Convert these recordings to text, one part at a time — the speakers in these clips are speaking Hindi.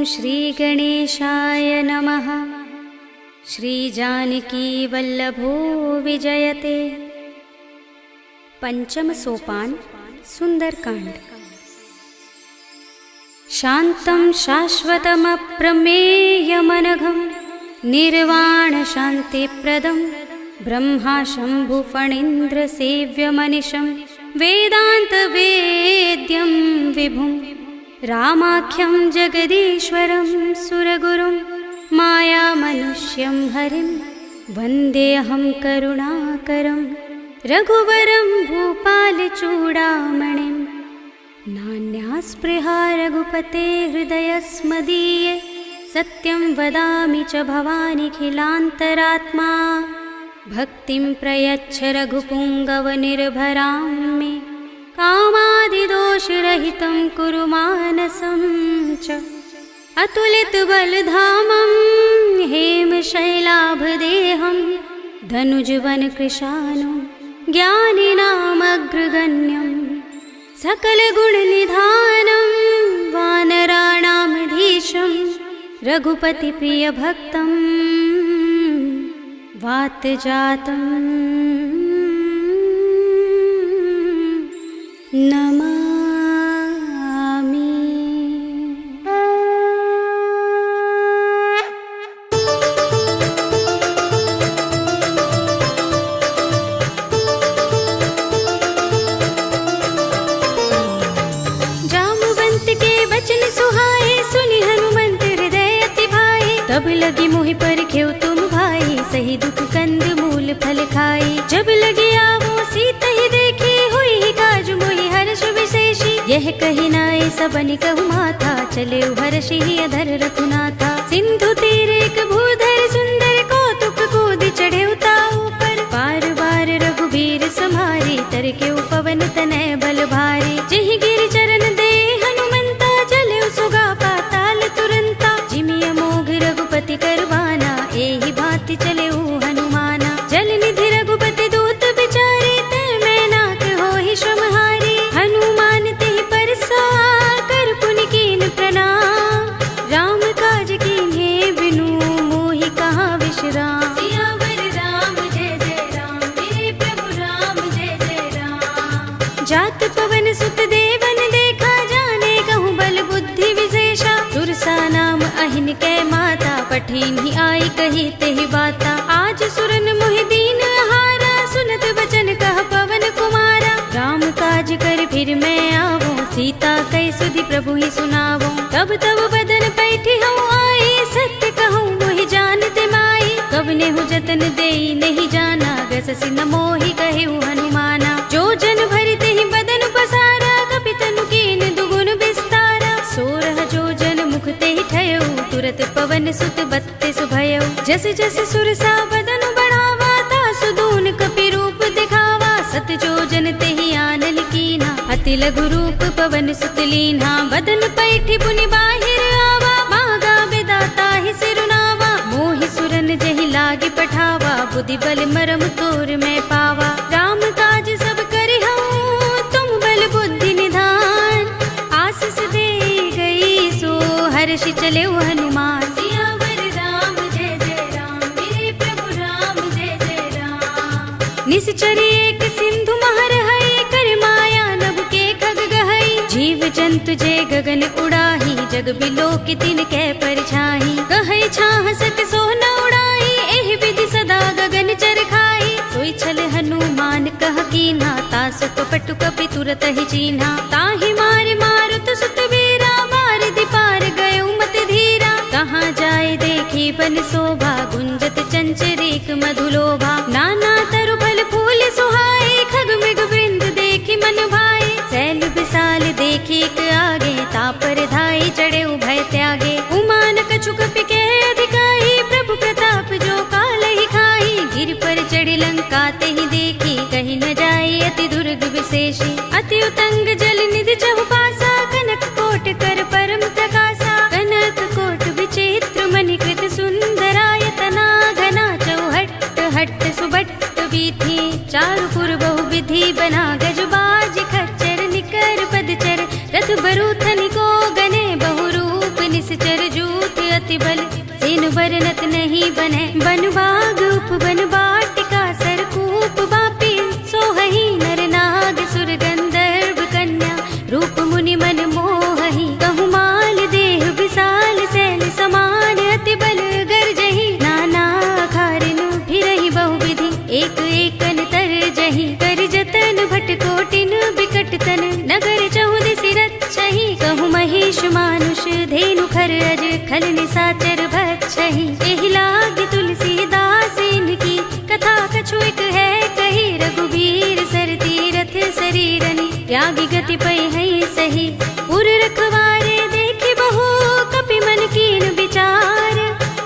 श्रीगणेशाय नमः। श्रीजानकीवल्लभो विजयते। पंचम सोपान सुंदरकांड। शान्तं शाश्वतमप्रमेयमनघं निर्वाणशान्तिप्रदं ब्रह्मा शम्भुफणीन्द्रसेव्यमनिशं वेदान्तवेद्यं विभुं रामाख्यं जगदीश्वरं सुरगुरुं मायामनुष्यं हरिं वन्देऽहं करुणाकरं रघुवरं भूपालचूडामणिं। नान्यास्पृहा रघुपते हृदयस्मदीये सत्यं वदामि च भवानिखिलान्तरात्मा। भक्तिं प्रयच्छ रघुपुङ्गवनिर्भरां मे कामादिदोषरहितं कुरु मानसं च। अतुलितबलधामं हेमशैलाभदेहं धनुजवनकृशानुं ज्ञानिनामग्रगण्यं सकलगुणनिधानं वानराणामधीशं रघुपतिप्रियभक्तं वातजातं नमामि। जामवंत के वचन सुहाए सुनि हनुमंत हृदय अति भाए। तब लगी मोहि परखेउ तुम भाई सही दुख कंद मूल फल खाई। जब लगी आवो सीत ही देखी हुई ही काज मोहि हर्ष विशेषी। यह कही नाय सबनि कहु माथा चले हर्षि ही अधर रघुनाथा। सिंधु तीर एक भूधर सुंदर कौतुक कूद चढ़े ताऊ पर। बार बार रघुबीर सम्हारी तर के पवन तनय बल भारी। जिहि गिरि चरण दे हनुमंता चले सुगा पाताल तुरंता। जिमिय मोघ रघुपति करवाना एहि भांति चले हनुमाना। जल निधि रघुपति दूत बिचारे तै मैनाक होहि श्रमहारी। हनुमान तेहि परसा कर पुनि कीन प्रणाम। राम काज कीन्हे बिनु मोहि कहाँ विश्राम। सियावर राम जय जय राम मेरे प्रभु राम जय जय राम। जात पवन सुत देवन देखा जाने कहूँ बल बुद्धि विशेषा। सुरसा नाम अहिन कै माता पठिन ही आई कही तेहि बाता। आज सुरन मोहि दीन हारा सुनत बचन कह पवन कुमारा। राम काज कर फिर मैं आवो सीता कै सुधि प्रभु ही सुनावो। तब तब बदन पैठी हूँ आई सत्य कहूँ मोहि जानते माई। कवने हूँ जतन देई नहीं जाना गससि न मोहि कहेउ हनुमाना। जो जन भरिते ही बदन पसारा कपितनु कीन दुगुन विस्तारा। सोरह जो जन मुख ते ही ठयउ तुरत पवन सुत बत्तीस भयउ। जस जस सुरसा बदन बढ़ावा तासु दून कपि रूप दिखावा। सत जो जन ते ही आनन कीना अति लघु रूप पवन सुत लीन्हा। बदन पैठी पुनि बाहिर आवा मागा बिदाता ही सिरुनावा। मोहि सुरन जहि लागे पठावा बुद्धि बल मरम तोर मैं पावा। राम काज सब करि हूँ तुम बल बुद्धि निधान। आशीष दे गई सो हर्षि चले हनुमान। सियावर राम जय जय राम मेरे प्रभु राम जय जय राम। निश्चरी एक सिंधु महर है कर माया नभ के खग गहई। जीव जंतु जे गगन उड़ाही जग बिलो की तिन कै परछाई। कहे छाह सक सो न उड़ाई एहि विधि सदा गगन चर खाई। सोई छल हनुमान कह कीन्हा तासु कपटु कपि तुरत ही चीन्हा। ताहि मारि मारुत सुत वीरा मारि दिपार गयो मत धीरा। कहाँ जाए देखी बन शोभा गुंजत चंचरीक मधुलोभा। नाना तरु फल फूल सुहाए खग मृग वृंद देखी मन भाए। सैल विशाल देखी एक आगे तापर धाई चढ़े उभय त्यागे। उमान कछु कपि के अधिकाई प्रभु प्रताप जो काल ही खाई। गिर पर चढ़ी लंका ते ही देखी कहीं न जाए अति दुर्ग विशेषी। अति उतंग जल निधि चहुपासा कनक कोट कर परम प्रकाशा। कनक कोट विचित्र मणिकृत सुंदरायतना घना चौहट्ट हट्ट सुबट्ट वीथी। चारुपुर बहुविधि बना गजबाज खच्चर निकर पदचर। रथ बरूथन को गने बहुरूप निश्चर बरनत नहीं बने। बन बाग उपवन वाटिका सरकूप बापी सोहही नर नाग सुर गंधर्व कन्या रूप मुनि मन मोहही। कहु माल देह विशाल सैल समान अति बल गर्जही। नाना खारिन फिरहि बहुविधि एक एकन तरजही। कर जतन भट कोटिन बिकट तन नगर चहुदिसि रक्षहि। कहु महेश मानुष धेनु खर अज खल निसाचर भक्षहि। एहि लाग तुलसीदास इनकी कथा कछु एक है कही। रघुबीर सर तीरथ शरीरनि त्यागी गति पै है सही। उर रखवारे देखि बहु कपि मन कीन विचार।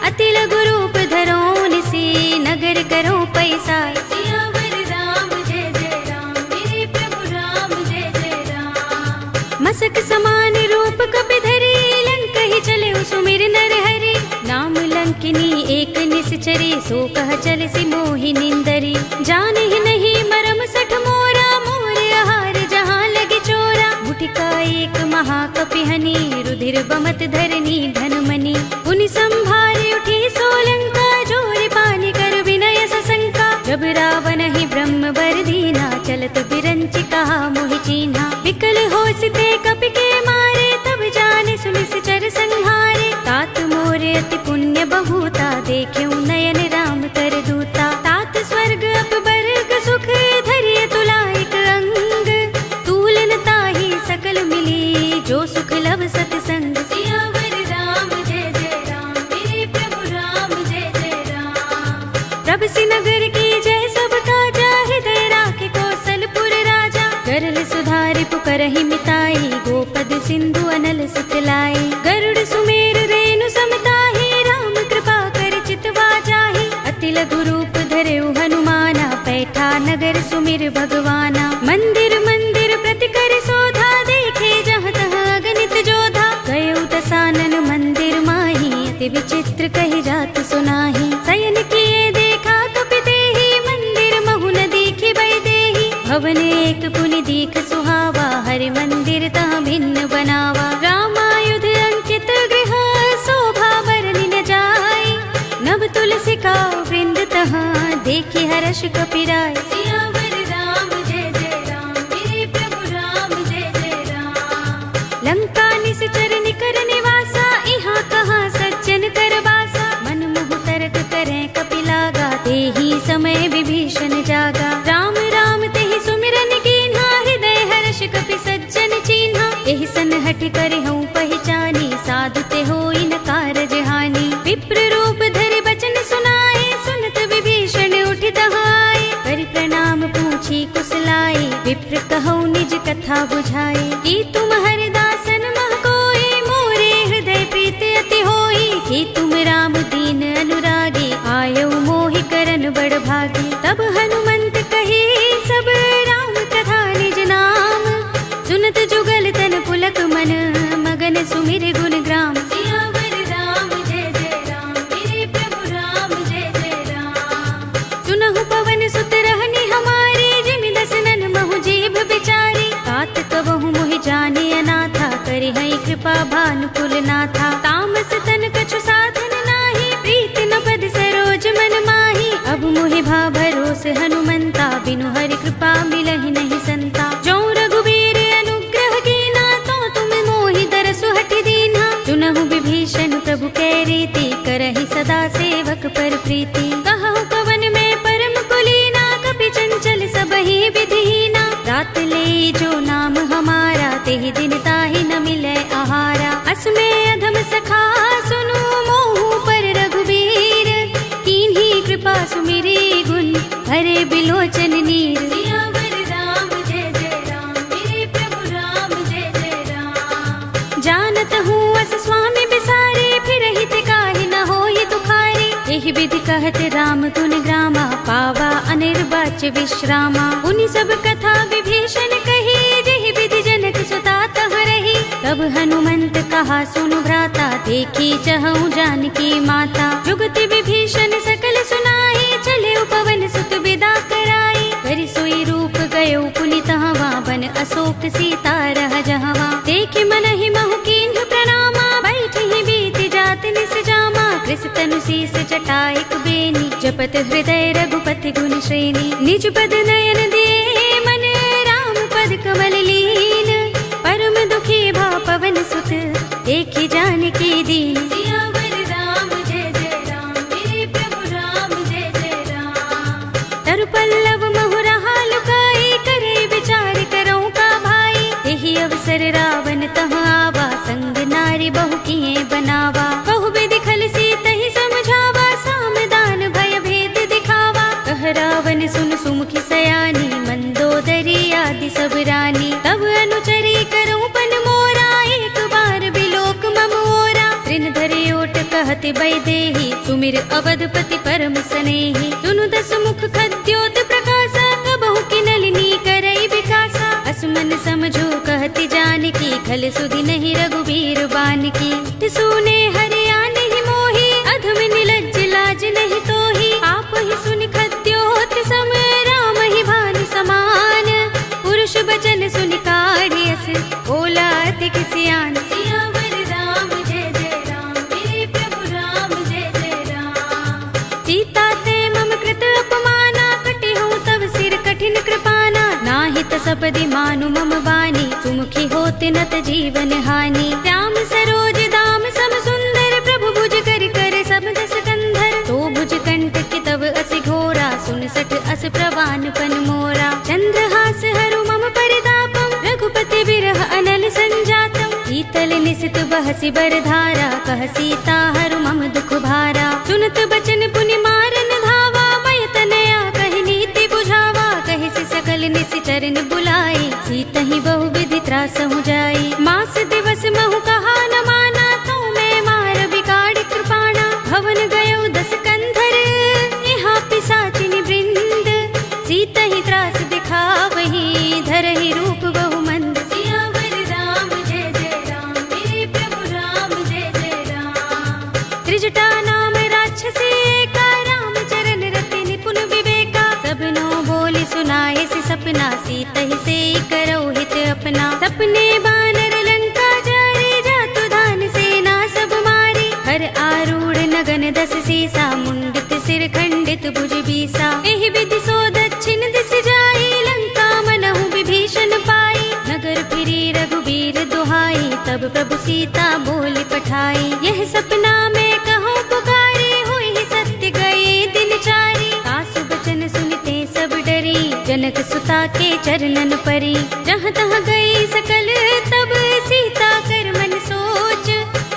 अति लघु रूप धरो निसी नगर करो पैसार। सियावर राम जय जय राम मेरे प्रभु राम जय जय राम। मसक समान रूप कपि धरि लंक ही चले सुमिर नर हरि। नाम लंकिनी एक निश्चरी सो कह चल सी मोहि निंदरी। जान ही नहीं मरम सठ मोरा मोर आहार जहाँ लगे चोरा। मुठिका एक महाकपि हनि रुधिर बमत धरनी धनमणि। उनि संभारे उठी सोलंका जोर पानी कर विनय सशंका। जब रावण ही ब्रह्म बर दीना चलत बिरंचि कहा मोहि चीन्हा। विकल होसते कपि के मारे तब जाने सुनिश्चर संहारे। तात मोर अति पुण्य बहुता देख्यउ नयन राम कर दूता। तात स्वर्ग अपवर्ग सुख धरिय तुला एक अंग। तूलन ताहि सकल मिली जो सुख लव सतसंग। सियावर राम जय जय राम मेरे प्रभु राम जय जय राम। प्रभ सि नगर की जय सब काजा हृदय राखे कौशलपुर राजा। गरल सुधारि पुकरहि मिताई गोपद सिंधु अनल सुतलाई। गरुड़ सुमेर रेणु समताहि राम कृपा कर चितवा जाहि। अति लघु रूप धरेउ हनुमाना पैठा नगर सुमिर भगवाना। मंदिर मंदिर प्रति कर शोधा देखे जहाँ तहाँ अगणित जोधा। गयउ दसानन मंदिर माही अति विचित्र कहि जात सुनाही। शयन किए देखा कपि देहि मंदिर महु न दीखि बै देहि। भवन एक पुनि दीख सुहावा हरि मंदिर तहाँ भिन्न बनावा। रामायुध अंकित गृह शोभा बरनि न जाय। नव तुलसी का वृंद तहाँ देखि हर्ष कपिराय। सियावर राम जय जय राम मेरे प्रभु राम जय जय राम। लंका निश्चर निकर निवासा इहाँ कहाँ सज्जन कर बासा। मन मोह तर्क करें कपि लागा तेहि समय विभीषण जागा। राम राम तेहि सुमिरन कीन्हा हृदय हर्ष कपि सज्जन चीन्हा। एहि सन हठि करहु पहचानी साधु ते होई न कारज हानि। विप्र रूप धरि बचन सुनाए सुनत विभीषण उठि दहाए। करि प्रणाम पूछी कुशलाई विप्र कहौ निज कथा बुझाई। कि तुम हरिदासन मह कोई मोरे हृदय प्रीति अति होई। कि तुम राम दीन अनुरागी आयौ मोहि करन बड़ भागी। तब हनुमंत कही सब राम कथा निज नाम। सुनत जुगल तन पुलक मन मगन सुमिर गुण ग्राम। सियावर राम जय जय राम मेरे प्रभु राम जय जय राम। सुनहु पवन सुत रहनि हमारे जिमि दसनन महु जीभ बिचारी। तात कबहु मोहि जाने अनाथा करि हई कृपा भानुकुल नाथा। तामस तन कछु साधन नाही प्रीति न पद सरोज मन माही। अब मोहि भा भरोस हनुमंता बिनु हरि कृपा मिलहि नहीं संता। जो रघुबीर अनुग्रह कीना तो तुम मोहि दरसु हठि दीन्हा। चुनहु विभीषण प्रभु कै रीति करहि सदा सेवक पर प्रीति। कहु कवन में परम कुलीना कपि चंचल सबहि विधिहीना। रात ले जो नाम हमारा तेहि दिन ताहि न मिलै आहारा। असमय अधम सखा सुनु मोहु पर रघुबीर। कीन्ही कृपा सुमिरी गुण हरे बिलोचन नीर। सियावर राम जय जय राम मेरे प्रभु राम जय जय राम। जानत हूँ अस स्वामी बिसारे फिरहि ते काहि न होई दुखारी। एहि विधि कहत राम गुण ग्रामा पावा अनिर्वाच्य विश्रामा। उनि सब कथा विभीषण कही जेहि विधि जनक सुता तह रही। तब हनुमंत कहा सुनु भ्राता देखी चहु जानकी माता। जुगति विभीषण सकल सुनाई चले पवन सुत विदा कराई। करि सोई रूप गयो पुनि तहवा बन अशोक सीता रह जहवा। देख मन ही महु कीन्ह प्रणामा बैठ ही बीत जात निस जामा। कृष तनु शीस जटाइक बेनी, जपत हृदय रघुपति गुण श्रेणी। निज पद नयन दिए मन राम पद कमल लीन, परम दुखी भा पवन सुत देखि जानकी दीन। सियावर राम जय जय राम, मेरे प्रभु राम जय जय राम। तरु पल्लव महुरहा लुकाई, करे विचार करो का भाई। यही अवसर रावण तहाँ आवा, संग नारी बहु किए बनावा। बहु विधि खल सीत ही समझावा, सामदान भय भेद दिखावा। कह रावण सुन सुमुखी सयानी, मंदोदरी आदि सब रानी। तब अनुचरी करूं पन मोरा, एक बार बिलोक मम ओरा। तृण धरे ओट कहति बैदेही, सुमिर अवधपति परम स्नेही। सुनु दस मुख खद्योत प्रकाशा, कबहु की नलिनी करई विकासा। असमन समझो कहति जानकी, खल सुधि नहीं रघुबीर बानकी। सुने हरिया नहीं मोही, अधम निलज्ज लाज नहीं तोही। आप ही सुन खद्योत सम, राम ही भानु समान। पुरुष बचन सुन काढ़ियस, बोला अति किसियान। सियावर राम जय जय राम, मेरे प्रभु राम जय जय राम। सीता ते मम कृत अपमाना, कटे हूँ तब सिर कठिन कृपाना। नाहित सपदि मानु मम बानी, सुमुखी होत नत जीवन हानि। श्याम सरोज दाम सम सुंदर, प्रभु भुज कर कर सब दस कंधर। तो भुज कंठ की तब असि घोरा, सुन सठ अस प्रवान पन मोरा। चंद्रहास हरु मम परितापम, रघुपति बिरह अनल संजातम। शीतल निसित बहसि बरधारा, कह सीता हरु मम दुख भारा। सुनत बचन पुनि मारन धावा, मय तनया कहि नीति बुझावा। कहि सि सकल निसि चरण बुलाई, सीत ही बहु विधि त्रासहु जाई। मास दिवस महु कहा न माना, तो मैं मार बिगाड़ कृपाणा। भवन गयो दस कंधर, यहाँ पिशाचिनी वृंद। सीत ही त्रास दिखावही, धरहि रूप बहु मंद। सियावर राम जय जय राम, मेरे प्रभु राम जय जय राम। त्रिजटा नाम राक्षसी एका, राम चरण रति निपुण विवेका। सबनो बोली सुनाए सि सपना, सीत ही से करो हित अपना। सपने बानर लंका जारी, जातु धान सेना सब मारी। हर आरूढ़ नगन दस सीसा, मुंडित सिर खंडित भुज बीसा। एहि विधि सो दक्षिण दिस जाई, लंका मनहु विभीषण पाई। नगर फिरी रघुबीर दुहाई, तब प्रभु सीता बोली पठाई। यह सपना में कहूँ पुकारी, हुई ही सत्य गए दिन चारी। सासु बचन सुनते सब डरी, जनक सुता के चरणन परी। जहाँ तहाँ गई सकल तब सीता कर मन सोच।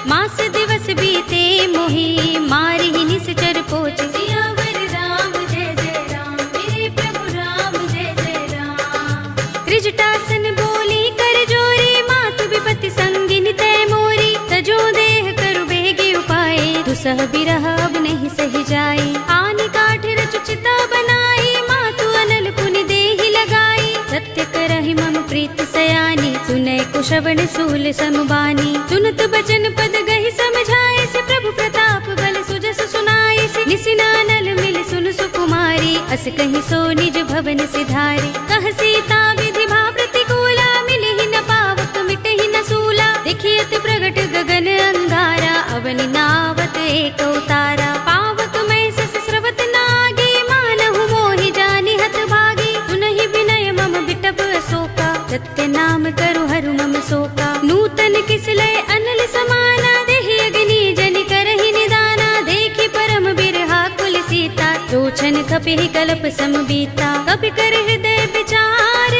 मास दिवस बीते मोही, मारी ही निश्चर पोच। सियावर राम जय जय राम, मेरे प्रभु राम जय जय राम। त्रिजटासन बोली कर जोरी, मातु विपत्ति संगिनी तय मोरी। तजो देह करु बेगी उपाय, दुसह बिरह अब नहीं सही जाई। आनि काठ रचु चिता बनाई, मातु अनल पुनि देहि लगाई। सत्य करहि मम प्रीति सयानी, सुनै कुशवण सूल समबानी। सुनत बचन पद गहि समझाए, से प्रभु प्रताप बल सुजस सुनाए। से निसिनानल मिल सुन सुकुमारी, अस कहीं सो निज भवन सिधारी। कह सीता विधि भा प्रतिकूला, मिलि ही न पावक मिटहि न सूला। देखियत प्रगट गगन अंगारा, अवनि नावत एक उतारा। पावक मैं सस स्रवत नागी, मानहु मोहि जानि हत भागी। सुनहि विनय मम बिटप अशोका, सत्य नाम करु हरु मम शोका। नूतन किसलय अनल समाना, देहि अग्नि जनि करहि निदाना। देखि परम बिरहा कुल सीता, लोचन खपिहि कल्प समबीता। कपि कर हृदय विचार,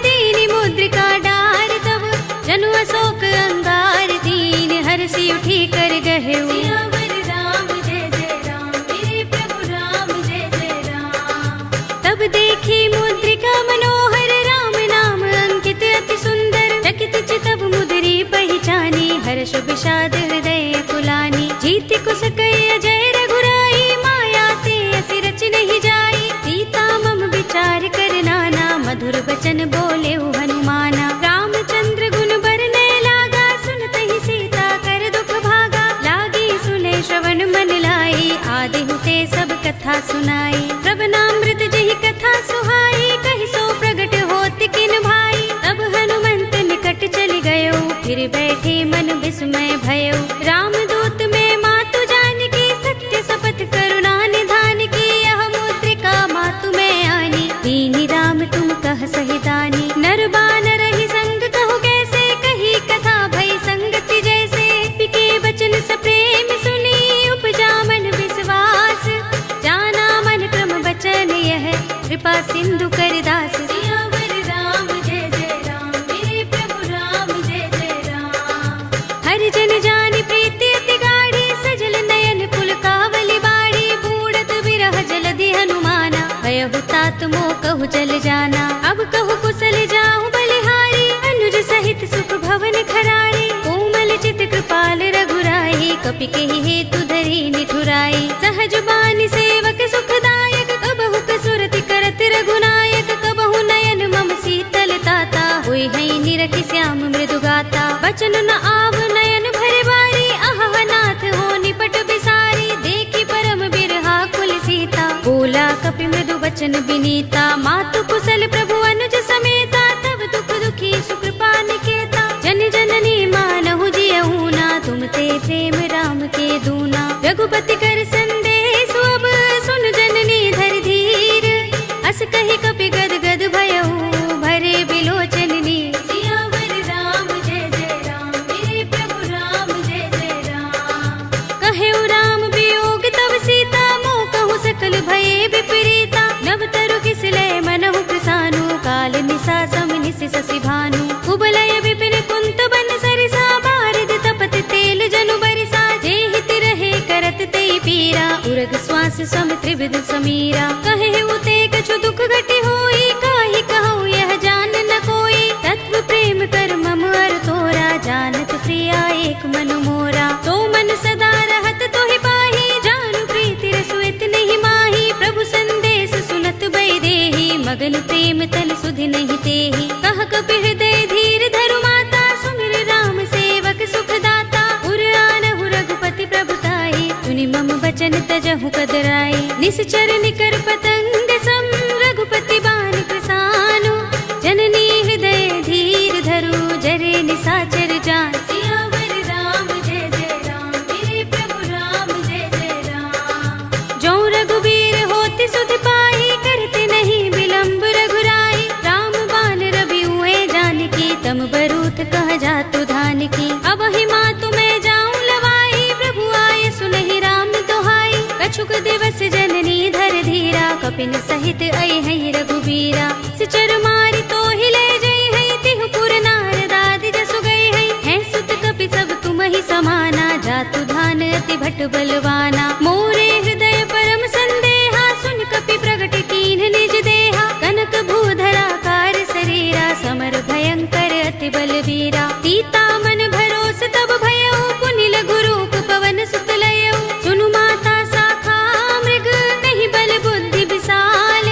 दीनि मुद्रिका डार। तब जनु अशोक अंगार, दीन हरषि उठी कर गहेउ। सियावर राम जय जय राम, मेरे प्रभु राम जय जय राम। तब देखी मुद्रिका मनोहर, राम नाम अंकित अति सुंदर। चकित चितव मुद्री पहचानी, हर्ष विषाद हृदय कुलानी। जीति कुस कई अजय रघुराई, माया ते असि रच नहीं जाई। सीता मम विचार कर नाना, मधुर बचन बोले हनुमाना। रामचंद्र गुण बरनै लागा, सुनत ही सीता कर दुख भागा। लागी सुने श्रवण मन लाई, आदि हुते सब कथा सुनाई। श्रवणामृत जहि कथा सुहाई, कहि सो प्रगट होत किन भाई। तब हनुमंत निकट चल गयो, फिर बैठे मन विस्मय भयो। रामदूत में मातु जानकी, सत्य सब बहु जल जाना। अब कहु कुशल जाहु बलिहारी, अनुज सहित सुख भवन खरारी। कोमल चित कृपाल रघुराई, कपि केहि हेतु धरि निठुराई। सहज बानी सेवक सुखदायक, कबहु कसुरति करत रघुनायक। कबहु नयन मम शीतल ताता, होय है निरखि श्याम मृदु गाता। बचन न आव नयन भरे बारी, अहह नाथ हो निपट बिसारी। देखि परम बिरहा कुल सीता, बोला कपि मृदु बचन बिनीता। मातु कुशल प्रभु अनुज समेता, तब दुख दुखी सुकृपा निकेता। जन जननी मानहु जियहु ना, तुम ते प्रेम राम के दूना। रघुपति कर संदेश अब, सुन जननी धर धीर। अस कहि कपि गद गद भयहु, भरे बिलोचन नीर। सियावर राम जय जय राम, मेरे प्रभु राम जय जय राम। कहेउ राम वियोग तब सीता, मोह कहु सकल भये विपरीता। नव तरु किसलय मनहु कृसानु, काल निसा सम निसि शशि भानु। कुबलय विपिन कुंत बन सरिसा, बारिद तपत तेल जनु बरिसा। जे हित रहे करत तेई पीरा, उरग श्वास सम त्रिविध समीरा। कहेउ ते कछु दुख घटी होई, काहि कहूँ यह जान न कोई। तत्व प्रेम कर मम अर तोरा, जानत प्रिया एक मन मोरा। तो मन सदा रहत तोहि पाही, जानु प्रीति रसु इतहि माही। प्रभु संदेश सुनत बै देहि, मगन प्रेम तन सुधि नहीं तेहि। कह कपि हृदय धीर धरु माता, सुमिर राम सेवक सुख दाता। उर आनहु रघुपति प्रभुताई, सुनि मम बचन तजहु कदराई। निश्चर निकर पतंग सम, रघुपति बान कृसानु। जननी हृदय धीर धरु, जरे निसाचर जान। सियावर राम जय जय राम, मेरे प्रभु राम जय जय राम। जो रघुबीर होति सुधि पाई, करते नहीं विलंब रघुराई। राम बान रवि हुए जानकी, तम बरूथ कह जातु धान की। अब ही मातु मैं जाऊं लवाई, प्रभु आए सुनहि राम दोहाई। कछुक दिवस जननी धर धीरा, कपिन सहित आई है रघुबीरा। सिचर मारि तो हिले जई है, तिहु पुर नारद आदि जसु गई है। सुत कपि सब तुम ही समाना, जातु धान अति भट बलवाना। मोरे हृदय परम संदेहा, सुन कपि प्रगट कीन्ह निज देहा। कनक भूधरा कार शरीरा, समर भयंकर अति बलवीरा। सीता मन भरोस तब भयउ, पुनि लघु रूप पवन सुत लयउ। सुनु माता शाखा मृग, नहीं बल बुद्धि विशाल।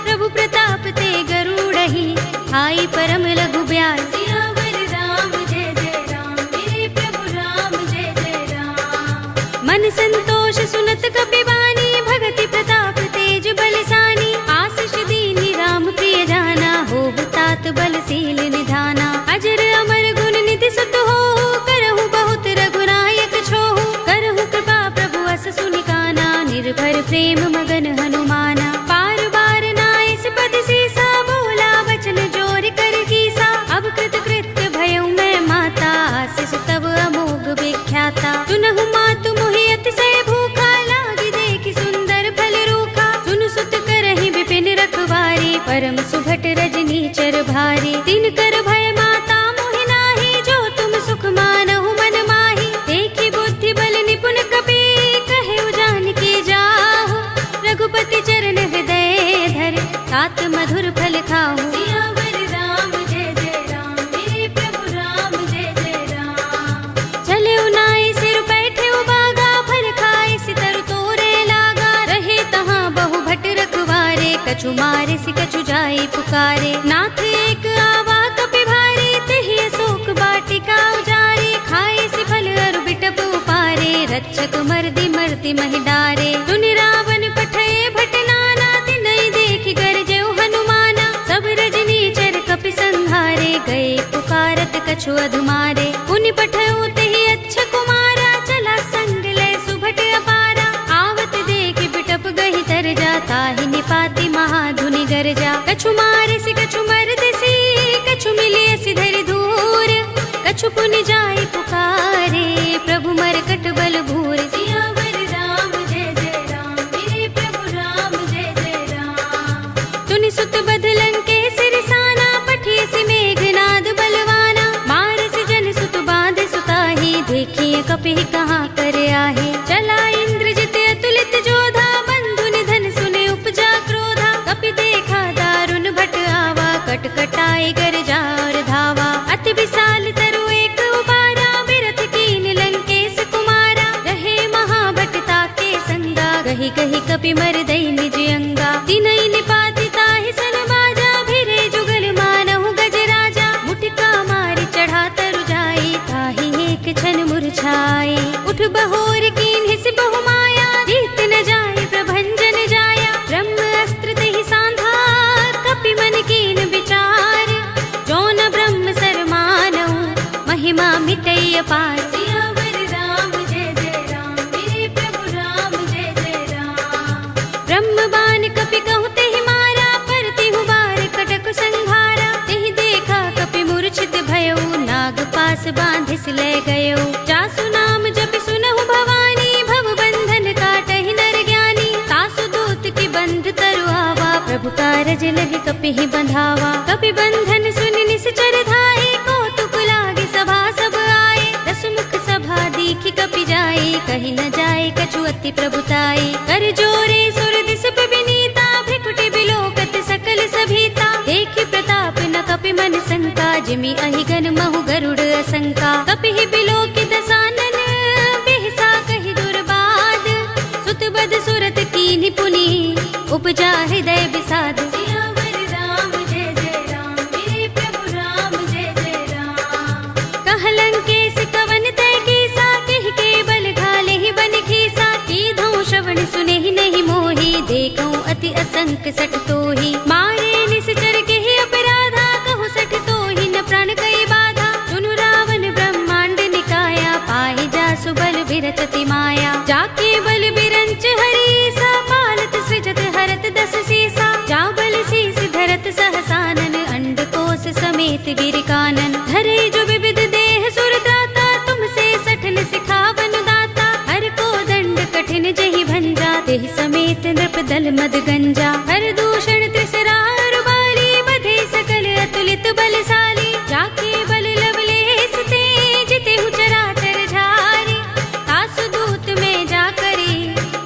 प्रभु प्रताप ते गरुड़हि, आई परम लघु ब्याल। सियावर राम जय जय राम, मेरे प्रभु राम जय जय राम। मन संतोष सुनत कपि बानी, भगति प्रताप तेज बलसानी। आशीष दीनि राम प्रिय जाना, होहु तात बलशील निधाना। अजर अमर गुण निधि सुत होहु, करहु बहुत रघुनायक छोहु। करहु कृपा प्रभु अस सुनि काना, निर्भर प्रेम मगन हनुमाना। पार बार नाइस पद सीसा, बोला वचन जोर कर कीसा। अब कृत कृत्य भयउ मैं माता, आशीष तब अमोघ विख्याता। सुनहु मातु मोहि अतिशय भूखा, लागी देखि सुंदर फल रूखा। सुन सुत करहि विपिन रखवारी, परम सुभट रजनी चर भारी। तिन कर भय माता मोहि नाही, जो तुम सुख मानहु मन माही। देखि बुद्धि बल निपुण कपि, कहेउ जानकी जाहु। रघुपति चरण हृदय धरे, तात मधुर फल खाहु। सियावर राम जय जय राम, मेरे प्रभु राम जय जय राम। चले उनाई सिर बैठे उबागा, फल खाए सितर तोरे लागा। रहे तहाँ बहु भट रखवारे, कछु मारे सि कछु जाई पुकारे। नाथ एक आवा कपि भारी, तेहि अशोक वाटिका उजारी। खाए सि फल अरु बिटप उपारे, रक्षक मर्दि मर्दि महि डारे। सुनि रावण पठय भट नाना, तिनहि देखि गरजेउ हनुमाना। सब रजनी चर कपि संहारे, गए पुकारत कछु अधुमारे। पुनि पठयउ तेहि अच्छ कुमारा, चला संग लय सुभट अपारा। आवत देखि बिटप गहि तर जा, ताहि निपाति महाधुनि गरजा। कछु मारे सि कछु मर्दि सी, कछु मिलिय सि धरि धूर। कछु पुनि जाई पुकारे, प्रभु मरकट बल भूर। सियावर राम जय जय राम, मेरे प्रभु राम जय जय राम। तुनि सुत बदलन के सिरसाना, पठिय सि मेघनाद बलवाना। मार सि जन सुत बांध सुताही, देखिए कपि कहाँ कर आहे। चला इंद्रजित अतुलित जोधा, बंधु निधन सुने उपजा क्रोधा। कपि देखा दारुण उठ बहोर कीन हिस बहु माया, जीत न जाए प्रभंजन जाया। ब्रह्म अस्त्र तहि सांधा, कपि मन कीन विचार। जो न ब्रह्म सर मानऊ, महिमा मिटई अपार। सियावर राम जय जय राम, मेरे प्रभु राम जय जय राम। ब्रह्म बाण कपि कहु तेहि मारा, परति हुबार कटक संघारा। तेहि देखा कपि मूर्छित भयउ, नाग पास बांधिस ले गयउ। जासु नाम जपि सुनहु भवानी, भव बंधन काटहि नर ज्ञानी। तासु दूत की बंध तरु आवा, प्रभु कारज लगे कपिहि बंधावा। कपि बंधन सुनि निश्चर धाये, कौतुक लागे सभा सब आए। दस मुख सभा दीखि कपि जाए, कहि न जाए कछु अति प्रभुताई। कर जोरे सुर दिस विनीता, भ्रिकुटि बिलोकत सकल सभीता। देखि प्रताप न कपि मन शंका, जिमि अहिगन महु गरुड़ असंका। कपिहि बिलोकि दसानन, बिहसा कहि दुर्बाद। सुत बद सुरत कीन्हि पुनि, उपजा हृदय विषाद। सियावर राम जय जय राम, मेरे प्रभु राम जय जय राम। कहलंकेश कवन तै कीसा, केहि के बल घालेहि बन खीसा। कीधौ श्रवण सुनेहि नहीं मोहि, देखौ अति असंक सठ तोहि। मारे निश्चर केहि अपराधा, कहु सठ तोहि न प्राण कई बाधा। सुनु रावण ब्रह्मांड निकाया, पाहि जासु बल बिरचति माया। जाके बल बिरंच हरीसा, पालत सृजत हरत दस सीसा। जा बल शीस धरत सहसानन, अंडकोश समेत गिर कानन। धरे जो विविध देह सुर दाता, तुमसे सठन सिखावन दाता। हर को दंड कठिन जहि भंजा, तेहि समेत नृप दल मद गंजा। हर दूषण त्रिसरार बाली, बधे सकल अतुलित बलशाली। जाके बल लवलेस ते, जितेहु चराचर झारी। तासु दूत में जा करी,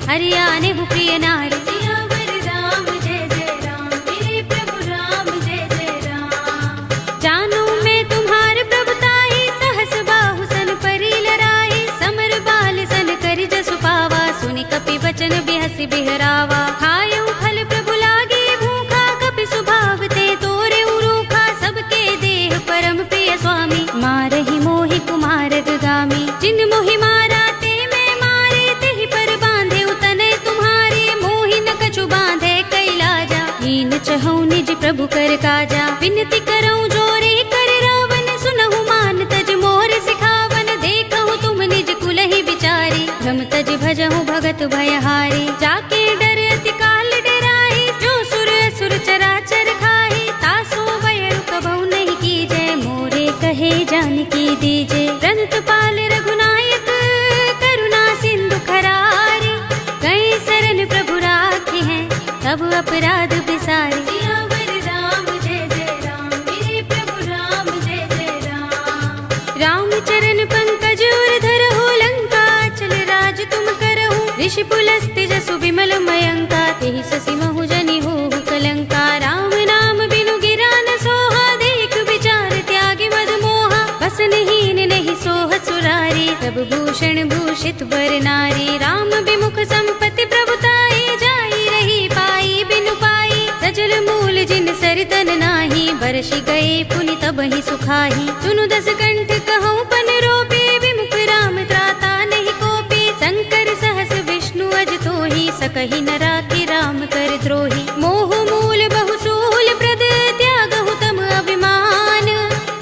हरियाने हु प्रिय नारी। सियावर राम जय जय राम, मेरे प्रभु राम जय जय राम। जानो मैं तुम्हार प्रभुताई, सहस बाहु सन परी लराई। समर बाल सन करि जसु पावा, सुनि कपि बचन बिहसि बिहरावा। खायउ फल प्रभु लागे भूखा, कपि सुभाव ते तोरे उरूखा। सबके देह परम प्रिय स्वामी, मारहि मोहि कुमार गामी। जिन मोहि मारा ते मैं मारे, तेहि पर बांधे तनय तुम्हारे। मोहि न कछु बांधे कैलाजा, हीन चहु निज प्रभु कर काजा। विनती करऊं जोरे कर रावण, सुनहु मान तज मोर सिखावन। देखहु तुम निज कुलहि विचारी, भ्रम तज भजहु भगत भयहारी। जाके डर अति काल डराहि, जो सुर असुर चराचर खाहि। तासो वैर कबहु नहीं कीजै, मोरे कहे जानकी दीजे। रंत पाल रघुनायक, करुणा सिंधु खरारी। गए शरण प्रभु राखे हैं, तब अपराध बिसारी। सियावर राम जय जय राम, मेरे प्रभु राम जय जय राम। राम चरण पंकज उर धरहु, लंका चल राज तुम करहु। ऋषि पुलस्त्य जसु विमल मयंका, तेहि ससि महु जनि होहु कलंका। राम नाम बिनु गिरा न सोहा, देख विचार त्यागी मद मोहा। बसनहीन नहीं सोह सुरारी, प्रभु भूषण भूषित बर नारी। राम विमुख संपत्ति प्रभुताई, जाई रही पाई बिनु पाई। सजल मूल जिन सरितन नाही, बरसि गए पुनि तबहि सुखाही। सुनु दस कंठ कहूँ पन रोपी, विमुख राम त्राता नहीं कोपी। शंकर सहस विष्णु अज तोहि, सकहि न राखि राम कर द्रोही। मोह मूल बहु सूल प्रद, त्यागहु तम अभिमान।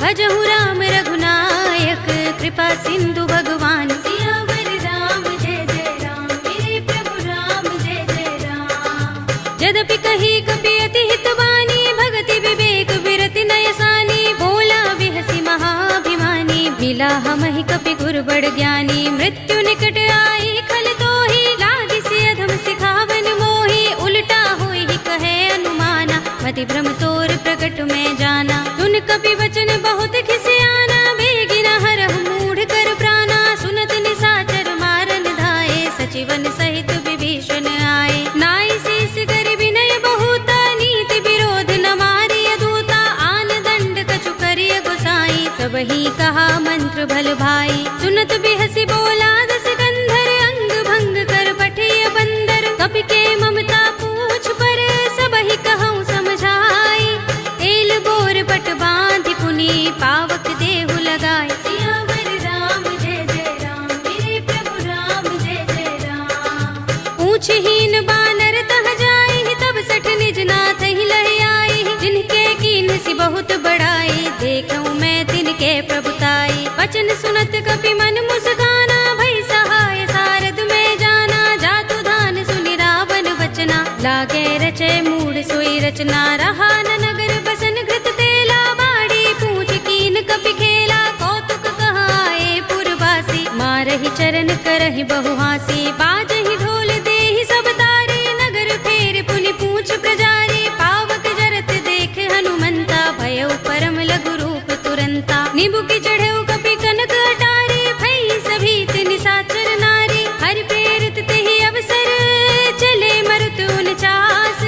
भजहु राम रघुनायक, कृपा सिंधु भगवान। सियावर राम जय जय राम, मेरे प्रभु राम जय जय राम। यद्यपि कही कपि अति हितवानी, भगति विवेक विरति नयसानी। बोला बिहसि महाभिमानी, मिला हमहि कपि गुर बड़ ज्ञानी। मृत्यु निकट आई खल तोहि, लागिसि अधम सिखावन मोहि। उल्टा होई कहे अनुमाना, मति भ्रम तोर प्रकट में जाना। सुन कपि वचन बहुत खिसियाना, बेगिन हरहु मूढ़ कर प्राणा। सुनत निशाचर मारन धाये, सचिवन सहित विभीषण आए। नाई शेष कर विनय बहुता, नीति विरोध न मारिय दूता। आन दंड कछु करिय गोसाई, सबहि कहा मंत्र भल भाई। सुनत बिहसि बोला दस कंधर, अंग भंग कर पठिय बंदर। कपि के ममता पूछ पर, सबहि कहूँ समझाई। तेल बोर पट बांधि पुनि, पावक देहु लगाए। सियावर राम जय जय राम, मेरे प्रभु बहुत बड़ाई, देखूं मैं तिनके प्रभुताई। वचन सुनत कपि मन मुस्काना, भई सहाय सारद में जाना। जातु धान सुनि रावण वचना, लागे रचे मूड सोई रचना। रहा न नगर बसन घृत तेला, बाड़ी पूछ कीन कपि खेला। कौतुक कहाए पुरवासी, मारहि चरण करहि बहु हासी। बाजहि ढोल देहि सब तारे, नगर फेर पुनि पूछ प्रजारी। पावक जरत देख हनुमंता, भयउ परम लघु रूप तुरंता। निबुकि चढ़ऊ कपि कनक अटारी, भई सभीत निशाचर नारी। हरि प्रेरित तेहि अवसर, चले मरुत 49।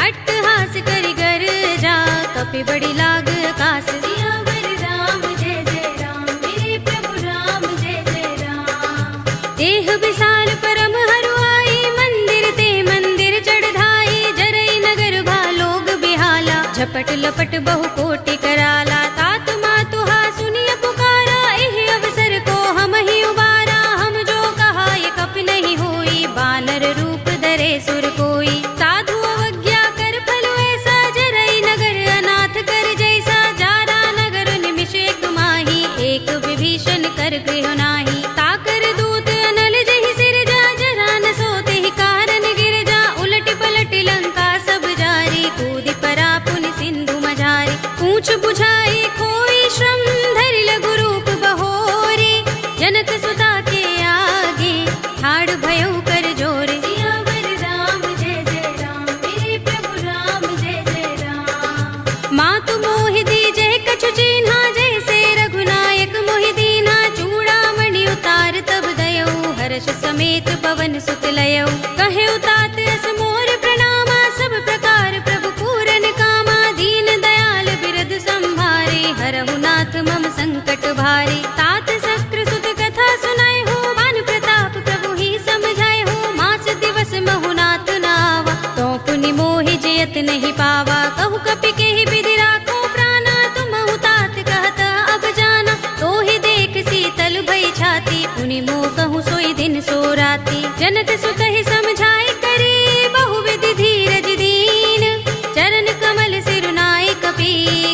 अट्टहास करि गर जा, कपि बड़ी लाग आकाश। सियावर राम जय जय राम, मेरे प्रभु राम जय जय राम। देह विशाल परम हरुआई, मंदिर ते मंदिर चढ़ाई। जरई नगर भालोग बिहाला, झपट लपट बहु कोटि कराला। तात मातु हा सुनिय पुकारा, एहि अवसर को हम ही उबारा। हम जो कहा ये कपि नहीं होई, बानर रूप धरे सुर कोई। साधु अवज्ञा कर फल ऐसा, जरई नगर अनाथ कर जैसा। जारा नगर निमिष एक माही, एक विभीषण कर गृह नाही। ताकर दूत अनल जहि सिर जा, जरा न सोते ही कारण गिर जा। उलट पलट लंका सब जारी, कूदि परा पुनि सिंधु मझारी। पूछ बुझाई खोई श्रम, धरि लघु रूप बहोरे। जनक सुता के आगे, ठाड़ भयउ कर जोरे। सियावर राम जय जय राम, मेरे प्रभु राम जय जय राम। मातु मोहि दीजहि कछु चिन्हा, जैसे रघुनायक मोहि दीन्हा। चूड़ामणि उतार तब दयऊ, हर्ष समेत पवन सुत लयऊ। कहे उतात अस मोर प्रणामा, सब प्रकार प्रभु पूरन कामा। दीन दयाल बिरद संभारे, हरहु नाथ मम संकट भारे। तात शस्त्र सुत कथा सुनाए हो, मान प्रताप प्रभु ही समझाए हो। मास दिवस महु नाथ नावा, तो पुनि मोहि जयत नहीं पावा। कहु कपि केहि विधि राखो प्राणा, तुमहु तात कहत अब जाना। तो ही देख शीतल भई छाती, पुनि मोह कहूँ सोई दिन सो राती। जनक सुत ही समझाए करे, बहु विधि धीरज दीन। चरण कमल सिरुनाए कपि,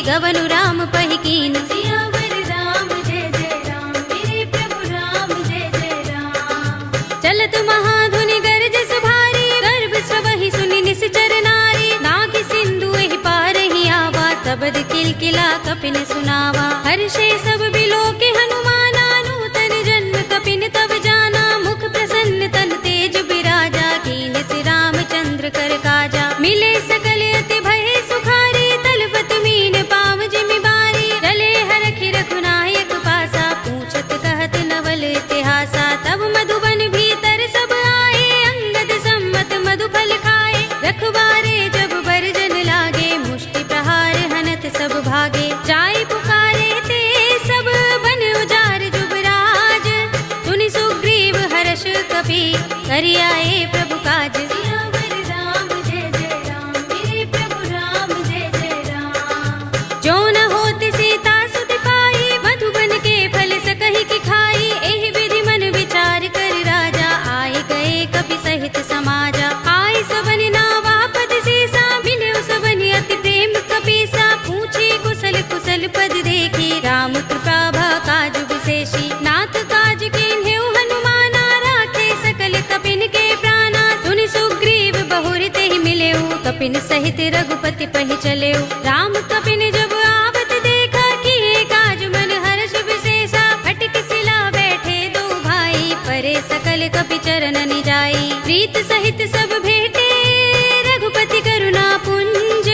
गवनु राम पहि कीन। सियावर राम जय जय राम, मेरे प्रभु राम जय जय राम। चलत महाधुनि गरज सुभारी, गर्भ स्वहि सुनि निश्चर नारी। नाग सिंधु एहि पार ही आवा, तबद किलकिला कपिन सुनावा। हर्षे सब बिलोके हनुमाना, नूतन जन्म कपिन तब जाना। मुख प्रसन्न तन तेज बिराजा, कीन सि रामचंद्र कर काजा। मिले सकल अति भय सुखारी, तलपत मीन पाव जिमि बारी। चले हरखि रघुनायक पासा, पूछत कहत नवल इतिहासा। तब मधुबन भीतर सब आए, अंगद सम्मत मधु फल खाए। रखवारे जब बरजन लागे, मुष्टि प्रहार हनत सब भागे। जाय पुकारे ते सब बन उजार जुबराज। सुनि सुग्रीव हर्ष कपि, करि आए प्रभु काज। सियावर राम जय जय राम, मेरे प्रभु राम जय जय राम। जो न होत सीता सुत पाई, मधुबन के फल सकहि की खाई। एहि विधि मन विचार कर राजा, आए गए कपि सहित समाजा। आए सबन नावा पद सीसा, मिले सबन अति प्रेम कपीसा। पूछे कुशल कुशल पद देखी, राम कृपा भा काज विशेषी। नाथ काज कीन्हेउ हनुमाना, राखे सकल कपिन के प्राणा। सुनि सुग्रीव बहुर तेहि मिलेउ, कपिन सहित रघुपति पहि चलेउ। राम कपिन जब आवत देखा, किए काज मन हर्ष विशेषा। फटक सिला बैठे दो भाई, परे सकल कपि चरण निजाई। प्रीत सहित सब भेटे, रघुपति करुणा पुंज।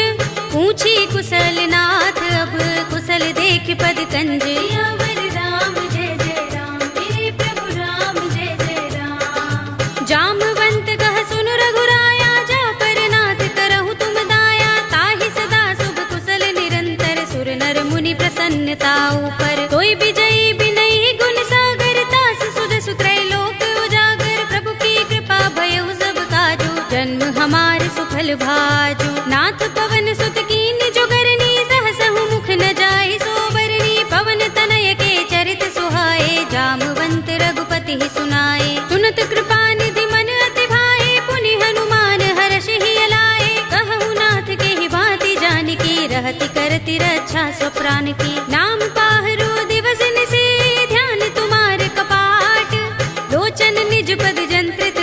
पूछी कुशल नाथ, अब कुशल देख पद कंज। सियावर राम जय जय राम, मेरे प्रभु राम जय जय राम। जामवंत कह सुनु रघुराया, जा पर नाथ करहु तुम दाया। ताहि सदा शुभ कुशल निरंतर, सुर नर मुनि प्रसन्नता ऊपर। कोई विजयी बिनहि गुण सागर, तास सुध सुत्रैलोक उजागर। प्रभु की कृपा भयउ सब काजू, जन्म हमार सुफल भाजू। नाथ पवन सुत कीन जो करनी, सहसहु मुख न जाय सोबरनी। पवन तनय के चरित सुहाए, जामवंत रघुपति ही सुनाए। सुनत कृपा निधि मन अति भाए, पुनि हनुमान हर्ष ही अलाए। कहु नाथ के ही भांति जानकी, रहती करती रक्षा स्वप्राण की। नाम पाहरो दिवस निसे ध्यान तुम्हारे कपाट, लोचन निज पद जंत्रित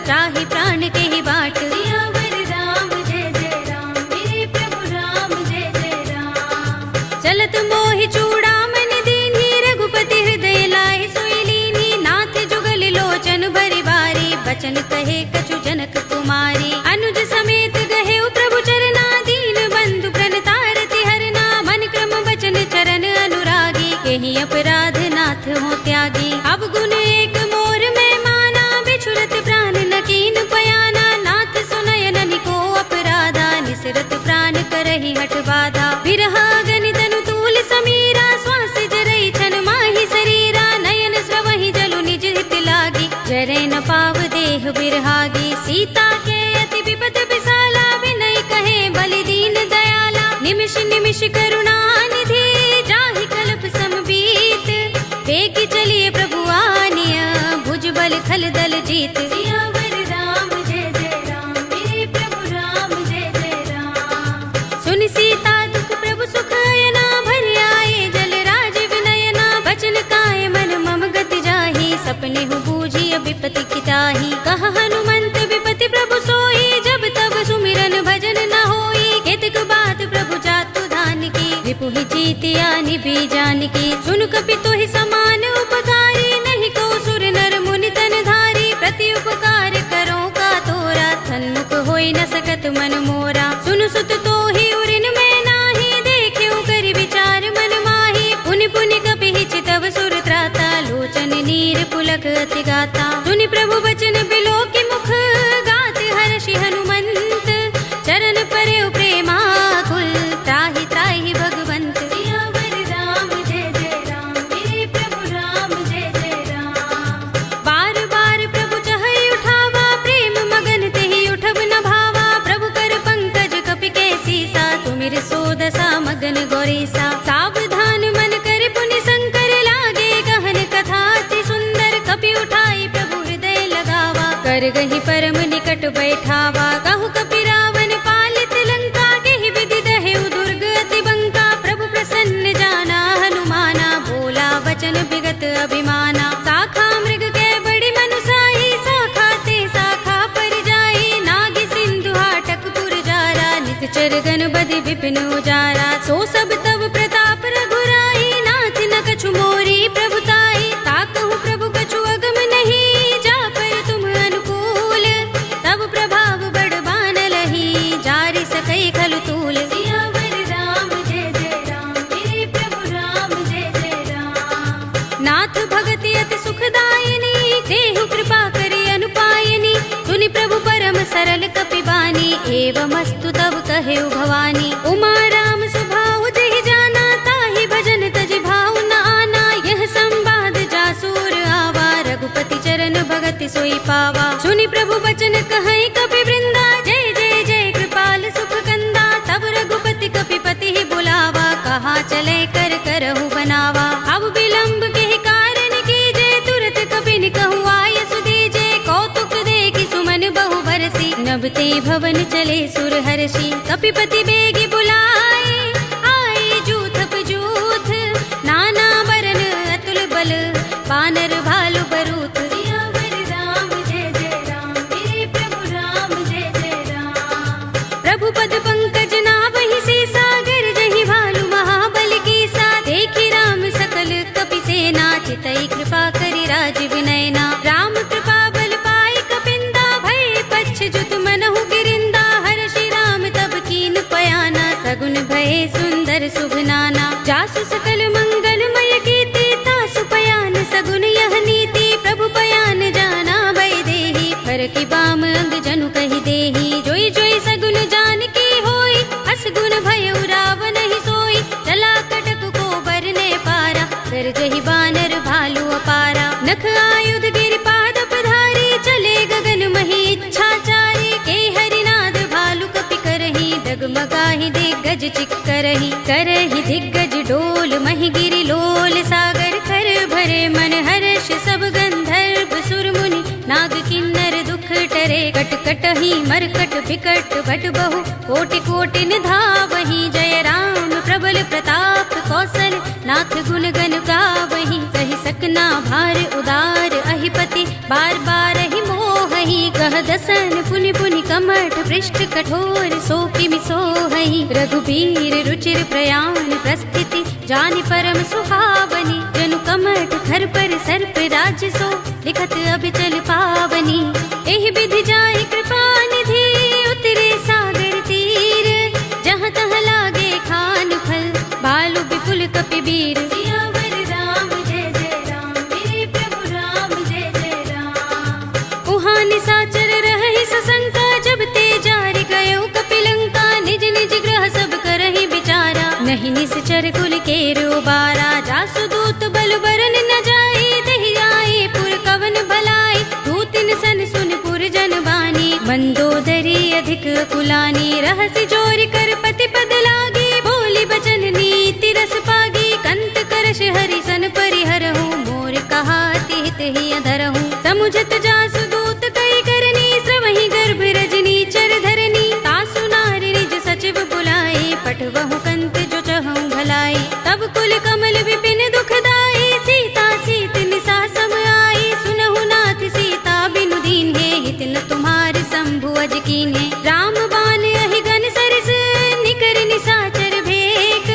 त्राहि प्राण के ही बाट। सियावर राम जय जय राम, मेरे प्रभु राम जय जय राम। चलत मोहि चूड़ामणि दीन्ही, रघुपति हृदय लाए सोई लीन्ही। नाथ जुगल लोचन भरि बारी, बचन कहे कछु जनक कुमारी। अनुज समेत गहे प्रभु चरना, दीन बंधु प्रणतारति हरना। मन क्रम बचन चरण अनुरागी, केहि अपराध नाथ हो त्यागी। अवगुण एक मोर में माना, बिछुरत प्राण न कीन पयाना। नाथ सुनयन निको अपराधा, निसरत प्राण करहि हठ बाधा। बिरहा गणित तनु तूल समीरा, श्वास जरई छन माहि शरीरा। नयन स्रवहि जलु निज हित लागी, जरै न पाव देह बिरहागी। सीता के अति विपद विसाला, विनय कहे बलि दीन दयाला। निमिष निमिष करुणा निधि, जाहि कल्प समबीत। बेगी चलिए प्रभु आनिया, भुज बल खल दल जीत। सियावर राम जय जय राम, मेरे प्रभु राम जय जय राम। सुन सीता दुख प्रभु सुख अयना, भरि आए जल राज विनयना। बचन काय मन मम गति जाहि, सपने हु बूझी विपति किताही। कहा हनुमंत विपति प्रभु सोई, जब तब सुमिरन भजन न होई। केतक बात प्रभु जातु धान की, रिपु ही जीतिया निभि जान की। सुन कपि तोहि समान उपकारी, नहीं को सुर नर मुनि तन धारी। प्रति उपकार करो का तोरा, सन्मुख होई न सकत मन मोरा। सुन सुत तोहि उरिन में नाही, देख्यो कर विचार मन माही। पुनि पुनि कपि चितव सुर त्राता, लोचन नीर पुलक अति गाता। सुनि प्रभु बचन बिलो की मुख, गात हर्षि हनुमंत। चरण परे प्रेमाकुल, त्राहि त्राहि भगवंत। सियावर राम जय जय राम, मेरे प्रभु राम जय जय राम। बार बार प्रभु चहई उठावा, प्रेम मगन तेहि उठब न भावा। प्रभु कर पंकज कपि के सीसा, तुमिर सो दशा मगन गौरीसा। सावधान मन कर पुनि शंकर, लागे गहन कथा अति सुंदर। कपि उठाई प्रभु हृदय लगावा, कर गही परम निकट बैठावा। कहु कपि रावण पालित लंका, केहि विधि दहेउ दुर्ग अति बंका। प्रभु प्रसन्न जाना हनुमाना, बोला वचन विगत अभिमाना। शाखा मृग के बड़ी मनुसाही, शाखा ते शाखा पर जाई। नाग सिंधु हाटक पुर जारा, नित गन बधि विपिन उजारा। सो सब तब प्रताप रघुराई, नाथ न कछु मोरी प्रभुताई। ताकहु प्रभु कछु अगम नहीं, जा पर तुम अनुकूल। तब प्रभाव बड़ बान लही, जारि सकई खलु तूल। सियावर राम जय जय राम, मेरे प्रभु राम जय जय राम। नाथ भगति अति सुखदायिनी, देहु कृपा करि अनुपायिनी। सुनि प्रभु परम सरल कपि बानी, एवमस्तु तब कहे भवानी। उमा राम स्वभाव जहि जाना, ताहि भजन तजि भाव न आना। यह संवाद जासूर आवा, रघुपति चरण भगति सोई पावा। सुनि प्रभु बचन कहै कपि वृंदा, जय जय जय कृपाल सुख कंदा। तब रघुपति कपि पति ही बुलावा, कहा चले कर करहु बनावा। अब विलंब के कारण कीजे, तुरत कपिन कहु आय सुदीजे। कौतुक देखि सुमन बहु बरसी, नभते भवन चले सुर हर्षि। कपिपति बेगी बुलाए, आए जूथ पजूथ। नाना बरन अतुल बल, बानर भालु बरूथ। सियावर राम जय जय राम, मेरे प्रभु राम जय जय राम। प्रभु पद पंकज नावहि सीसा, गरजहि भालु महाबल कीसा। देखि राम सकल कपि सेना, चितई कृपा करि राज विनयना। राम कृपा बल पाई कपिंदा, भय पच्छ जुत मनहु गिरिंदा। हर्षि राम तब कीन पयाना, सगुन भय सुंदर शुभ नाना। जासु सकल मंगलमय कीर्ति, तासु पयान सगुन यह नीति। प्रभु पयान जाना भय देहि, फरकि बाम अंग जनु कहि देहि। जोई जोई सगुन जान की होई, अस गुण भयउ रावण ही सोई। चला कटक को बरने पारा, कर जहि बानर भालु अपारा। नख आयुध गिरि पाद पधारी, चले गगन मही इच्छाचारी। के हरिनाद भालु कपि करहि, डगमगाहि दिग्गज चिक्करहि। करहि दिग्गज डोल, महि गिरि लोल सागर। कर भरे मन हर्ष सब गंधर्व सुर मुनि, नाग किन्नर दुख टरे। करे। कट कट ही मरकट बिकट भट बहु कोटि कोटि निधावहि। जय राम प्रबल प्रताप कौशल नाथ गुण गण गावहि। कहि सकना भार उदार अहिपति बार बार ही मोहहि। कह दसन पुनि पुनि कमठ पृष्ठ कठोर सो किमि सोहहि। रघुबीर रुचिर प्रयाण प्रस्थिति जानि परम सुहावनी। जनु कमठ खर पर सर्प राज सो लिखत अबिचल पावनी। एहि विधि जाहि कृपा निधि उतरे सागर तीर। जहाँ तहाँ लागे खान फल बालु विपुल कपिबीर। सियावर राम जय जय राम मेरे प्रभु राम जय जय राम। उहाँ निसाचर रहहि सशंका जब ते जारि गयो कपिलंका। निज निज ग्रह सब करहि विचारा नहीं निश्चर कुल केरो बारा। जासु दूत बल बरन न जाई दहि आए पुर कवन भलाई। दूतिन सन सुन पुर जन बानी मंदोदरी अधिक कुलानी। रहसि जोरि कर पति पद लागी बोली बचन नीति रस पागी। कंत करश हरि सन परिहरहु मोर कहा हित ही अधरहु। समुझत जासु दूत कई करनी श्रवहि गर्भ रजनी चर धरनी। तासु नारि निज सचिव बुलाए पठवहु कंत जो चहु भलाई। तब कुल कमल विपिन दुखदाई सीता सीत निसा सम आई। सुनहु नाथ सीता बिनु दीन है हित न तुम्हार शंभु अज कीन है। राम बान अहि गन सरस निकर निसाचर भेक।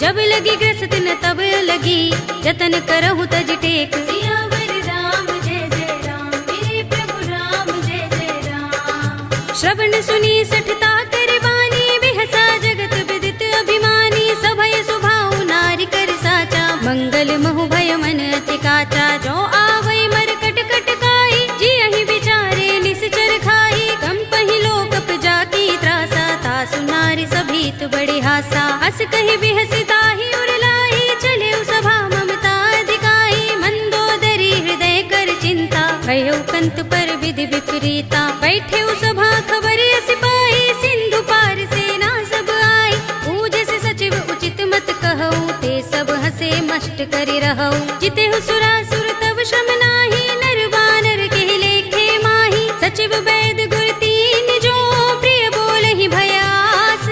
जब लगी ग्रस्त न तब लगी जतन करहु तज टेक। सियावर राम जय जय राम मेरे प्रभु राम जय जय राम। श्रवण सुनी सठता कर बानी बिहसा जगत विदित अभिमानी। सभय सुभाउ नारी कर साचा मंगल महु भय मन अति काचा। जो आवै मर कट कट काई जियहि विचारे निश्चर खाई। कंपहि लोक जाकी त्रासा तासु नारी सभीत बड़े हासा। हस कहि बिहसि ताहि उरलाई चले सभा ममता अधिकाई। मंदोदरी हृदय कर चिंता भयो कंत पर विधि विपरीता। बैठे सभा खबर सिपाही सिंधु पार सेना सब आई। पूजस सचिव उचित मत कहऊ ते सब हसे मष्ट करि रहऊ। जितेहु सुरासुर तब श्रम नाही नर बानर के लेखे माही। सचिव वैद गुर तीन जो प्रिय बोलहि भयास।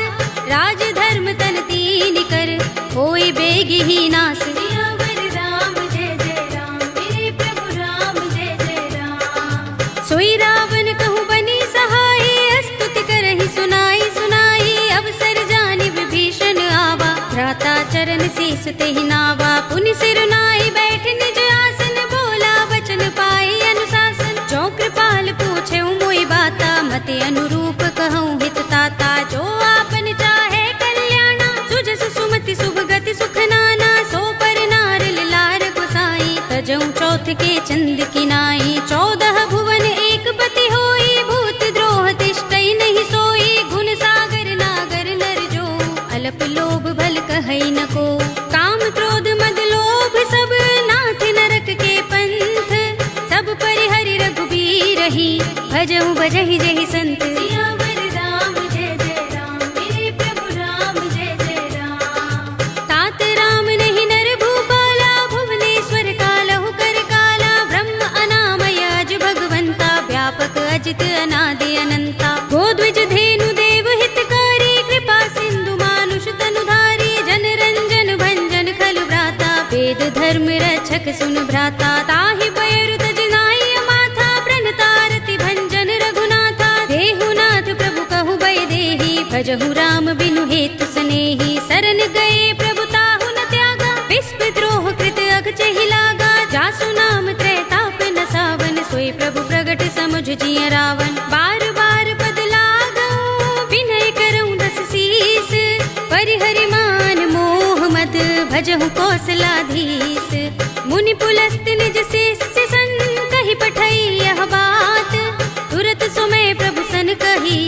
राज धर्म तन तीन कर होई बेगी ही नास। सियावर राम जय जय राम मेरे प्रभु राम जय जय राम। सोई रावण कहु बनी सहाय स्तुति करहि सुनाई सुनाई। अवसर जानि विभीषण आवा भ्राता चरण शीस तेहि नावा। पुनि सिर नाई बैठ निज आसन बोला वचन पाई अनुशासन। जो कृपाल पूछे मोई बाता मते अनुरूप कहूँ हित ताता। जो आपन चाहे कल्याणा सुजस सुमति शुभ गति सुख नाना। सो पर नार लार गोसाई तजऊ चौथ के चंद किनाई। 14 भुवन एक पति होई भूत द्रोह तिष्ठई नहीं सोई। गुण सागर नागर नर जो अल्प लोभ भल कहई न को। काम क्रोध मद लोभ सब नाथ नरक के पंथ। सब परिहरि रघुबीर ही भजहु भजहि जहि संत। सियावर राम जय जय राम मेरे प्रभु राम जय जय राम। तात राम नहीं नर भूपाला भुवनेश्वर कालहु कर काला। ब्रह्म अनामय अज भगवंता व्यापक अजित अनादि अनंता। गोद्विज धेनु देव हितकारी कृपा सिंधु मानुष तनुधारी। जन रंजन भंजन खल भ्राता वेद धर्म रक्षक सुन भ्राता। ताहि बयरु तज नाई माथा प्रणतारति भंजन रघुनाथा। देहु नाथ प्रभु कहु भय देहि भजहु राम बिनु हेतु सनेहि। शरण गए प्रभु ताहु न त्यागा विस्प द्रोह कृत अघचहि लागा। जासु नाम त्रैताप न सावन सोई प्रभु प्रगट समुझ जिय रावण। बार बार पद लागऊ विनय करऊँ दस शीस। परिहरि मान मोह मद भजहु कौशलाधीश। मुनि पुलस्त निज शिष्य सन कहि पठई यह बात। तुरत सुमय प्रभु सन कही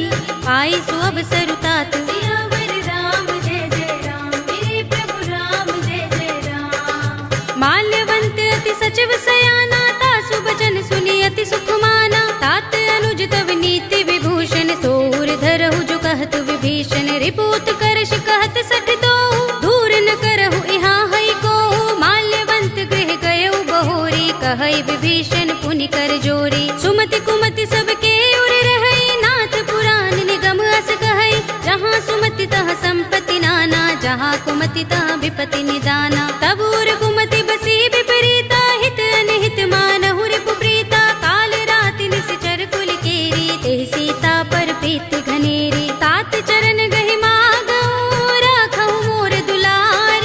पाई सु अवसर तात। सियावर राम जय जय राम मेरे प्रभु राम जय जय राम। माल्यवंत अति सचिव सयाना तासु बचन सुनि अति सुख माना। तात अनुज तव नीति विभूषण सोर धरहु जो कहत विभीषण। रिपुत करश कहत सठ दो दूर न करहु यहाँ है को। माल्यवंत गृह गयो बहु सुमति कुमति सबके उर रहई, नाथ पुराण निगम अस कहई। जहाँ सुमति तह संपत्ति नाना, जहाँ कुमति तह विपत्ति निदाना। तब उर कुमति बसी विपरीता, हित अनहित मानहु रिपु प्रीता। काल राति निश्चर कुल केरी, तेहि सीता पर प्रीति घनेरी। तात चरण गहि मागहु, राखहु मोर दुलार।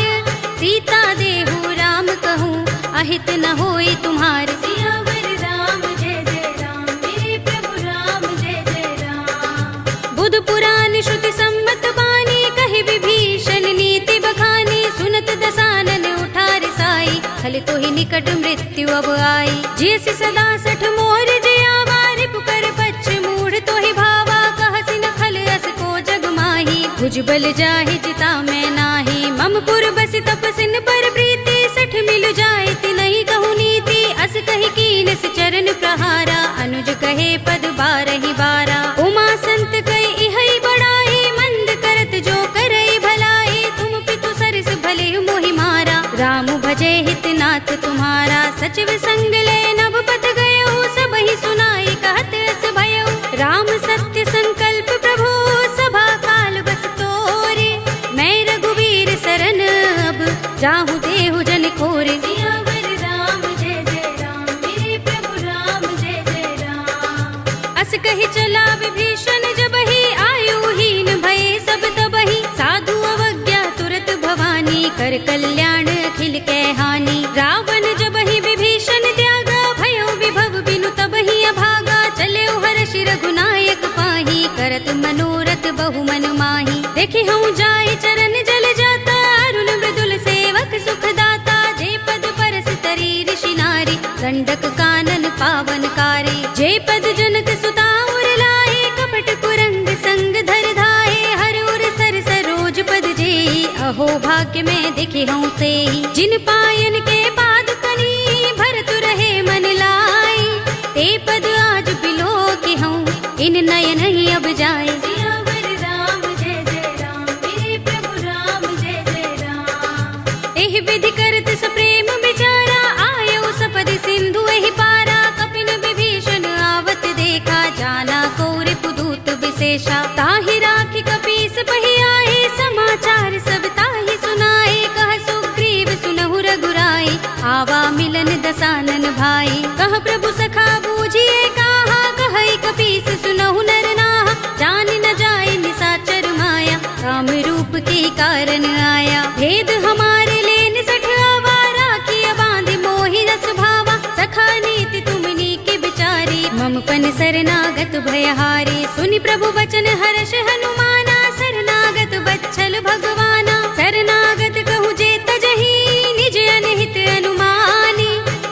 सीता देहु राम कहूँ, अहित न होई तुम्हार। सियावर राम जय जय राम, मेरे प्रभु राम जय जय राम। बुध पुराण श्रुति सम्मत बानी, कहि विभीषण नीति बखानी। सुनत दसानन उठा रिसाई, खल तो ही निकट मृत्यु अब आई। जैसी सदा सठ मोर जयावा, रिपु कर पच्छ मूढ़ तो ही भावा। कहसी न खल अस को जग माही, भुजबल जाहि जिता मैं नाही। मम पुर बसि तपसिन पर प्रीति, सठ मिल जाए तिनहि कहु नीति। अस कहि कीनस चरण प्रहारा, अनुज कहे पद बारहि बारा। उमा संत कहि इहै बड़ाई, मंद करत जो करई भलाई। तुम पितु सरस भले मोहि मारा, राम भजे हित नाथ तुम्हारा। सचिव संग ले नभ पत गयो, सबहि सुनाई कहत अस भयो। राम सत्य संकल्प प्रभु, सभा काल बस तोरे। मैं रघुवीर सरन अब, जाहु देहु जन खोरे। सियावर राम जय जय राम, मेरे प्रभु राम जय जय राम। अस कहि चला विभीषण जबहि, आयुहीन भये सब तबहि। साधु अवज्ञा तुरत भवानी, कर कल्याण अखिल कै हानि। रावण जबहि विभीषण त्यागा, भयो विभव बिनु तबहि अभागा। चले हर्षि रघुनायक पाही, करत मनोरथ बहु मन माही। देखि हूँ जाय चरण जल जाता, अरुण मृदुल सेवक सुख दाता। जे पद परस तरी ऋषि नारी, गंडक कानन पावनकारी। जे पद जनक सुता उर लाए, कपट कुरंग संग धर धाये। हर उर सर सरोज पद जेई, अहो भाग्य में दिखे हूँ तेई। जिन पायन के पाद कनी, भरत रहे मन लाई। ते पद आज बिलो के हूँ, इन नयन ही अब जाए। सियावर राम जय जय राम, मेरे प्रभु राम जय जय राम। एहि विधि करत सप्रेम विचारा, आयो सपदि सिंधु एहि पारा। कपिन विभीषण आवत देखा, जाना कौरि पुदूत विशेषा। ताहि राखी कपीस बहि आए, समाचार सब ताहि सुनाए। कह सुग्रीव सुनहु रघुराई, आवा मिलन दसानन भाई। कह प्रभु सखा बूझिए कहा, कहई कपीस सुनहु नर नाहा। जान न जाय निसाचर माया, काम रूप के कारण आया। भेद हमारे लेन सठ आवारा, किया बांध मोहि रस भावा। सखा नीति तुमनी के बिचारी, मम पन शरणागत भयहारी। सुनि प्रभु वचन हर्ष हनुमाना, शरणागत बच्छल भगवाना। शरणागत कहु जे तजहि, निज अनहित अनुमानी।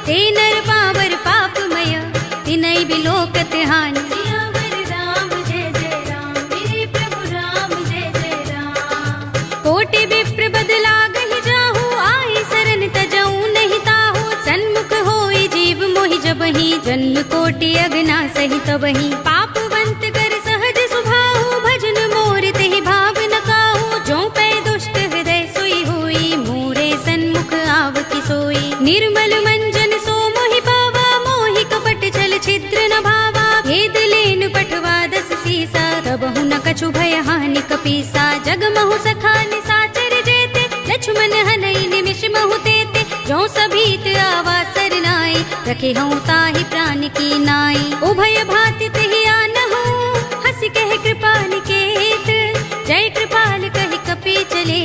ते नर पावर पापमय, तिनै बिलोकत हानि। सियावर राम जय जय राम, मेरे प्रभु राम जय जय राम। कोटि विप्र बदला गहि जाहु, आई सरन तजऊ नहीं ताहु। सन्मुख होई जीव मोहि जबहि, जन्म कोटि अगना सहि तबहि। पापवंत कर सहज सुभाहु, भजन मोर तेहि भाव न काहू। जो पै दुष्ट हृदय सोई होई, मोरे सन्मुख आवति सोई। निर्मल मंजन सो मोहि पावा, मोहि कपट छल छिद्र न भावा। भेद लेन पठवा दस सीसा, तबहु न कछु भय हानि कपीसा। जगमहु सखा निसाचर जेते, लक्ष्मण हनई निमिष महु तेते। जो सभीत आवा सरनाई, रखे हूँ ताहि प्राण की नाई। उभय भाति तेहि आनहु, हंसी कह कृपा निकेत। जय कृपाल कहि कपि चले,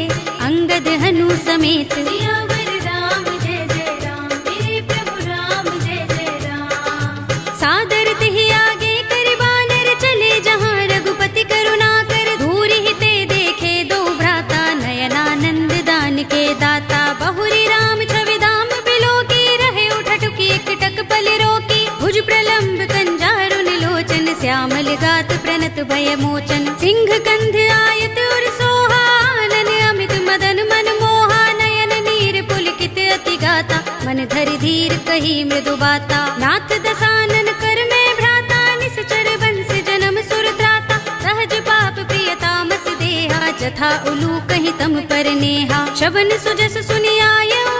अंगद हनु समेत। सियावर राम जय जय राम, मेरे प्रभु राम जय जय राम। सादर तेहि आगे करि बानर, चले जहाँ रघुपति करुणा कर। धूरि ही ते देखे दो भ्राता, नयनानंद दान के दाता। बहुरी राम छवि धाम बिलो की, रहे उठटुकी एकटक पल रोकी। भुज प्रलंब कंजारुन लोचन, श्यामल गात प्रणत भय मोचन। सिंह कंध आयत उर सोहा, आनन अमित मदन मन मोहा। नयन नीर पुलकित अति गाता, मन धरि धीर कही मृदु बाता। नाथ दसानन कर में भ्राता, निश्चर बंस जन्म सुर त्राता। सहज पाप प्रिय तामस देहा, जथा उलू कहीं तम पर नेहा। शबन सुजस सुनि आयऊ,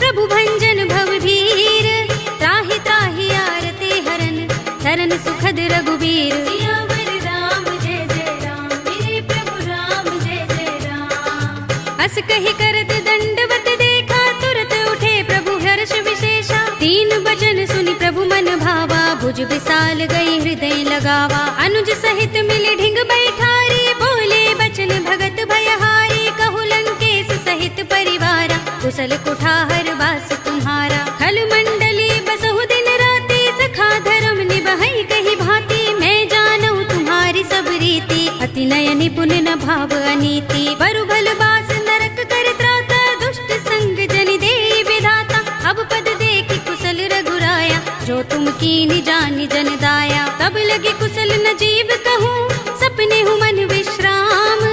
प्रभु भंजन भव भीर। त्राहि त्राहि आरते हरन, सरन सुखद रघुबीर। सियावर राम जय जय राम, मेरे प्रभु राम जय जय राम। अस कहि करत दंडवत देखा, तुरत उठे प्रभु हर्ष विशेषा। तीन बचन सुनि प्रभु मन भावा, भुज विशाल गई हृदय लगावा। अनुज सहित मिल ढिंग बैठारी, बोले बचन भगत भयहारी। कहु लंकेश सहित परिवारा, कुशल कुठार वास तुम्हारा। खल मंडली बसहु दिन राति, सखा धर्म निबहै कही भांति। मैं जानऊ तुम्हारी सब रीति, अति नय निपुण न भाव अनीति। बरु भल बास नरक कर त्राता, दुष्ट संग जनि देई विधाता। अब पद देखि कुशल रघुराया, जो तुम कीनि जानि जन दाया। तब लगे कुशल न जीव कहूँ, सपने हूँ मन विश्राम।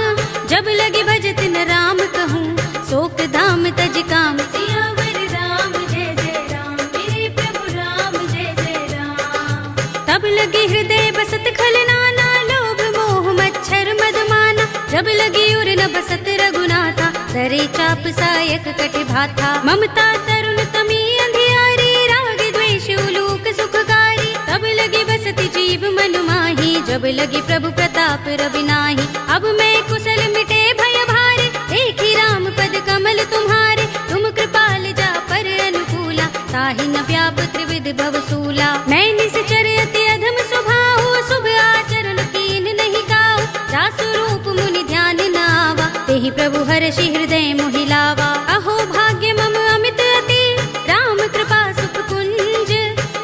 जब लगे भजत न राम कहूँ, शोक धाम तज काम। सियावर राम जय जय राम, मेरे प्रभु राम जय जय राम। तब लगे हृदय बसत खल नाना, लोभ मोह मच्छर मदमाना। जब लगे उर न बसत रघुनाथा, धरे चाप सायक कटि भाथा। ममता तरुण तमी अंधियारी, राग द्वेष उलूक सुखकारी। तब लगे बसति जीव मन माही, जब लगे प्रभु प्रताप रवि नाही। अब मैं कुशल मिटे भय भारे, देखी राम पद कमल तुम्हारे। तुम कृपाल जा पर अनुकूला, ताहि न व्याप त्रिविध भवसूला। मैं निश्चर अति अधम स्वभाव, शुभ आचरण कीन नहीं काऊ। जासु रूप मुनि ध्यान न आवा, तेहि प्रभु हर्षि हृदय मोहि लावा। अहो भाग्य मम अमित अति, राम कृपा सुख कुंज।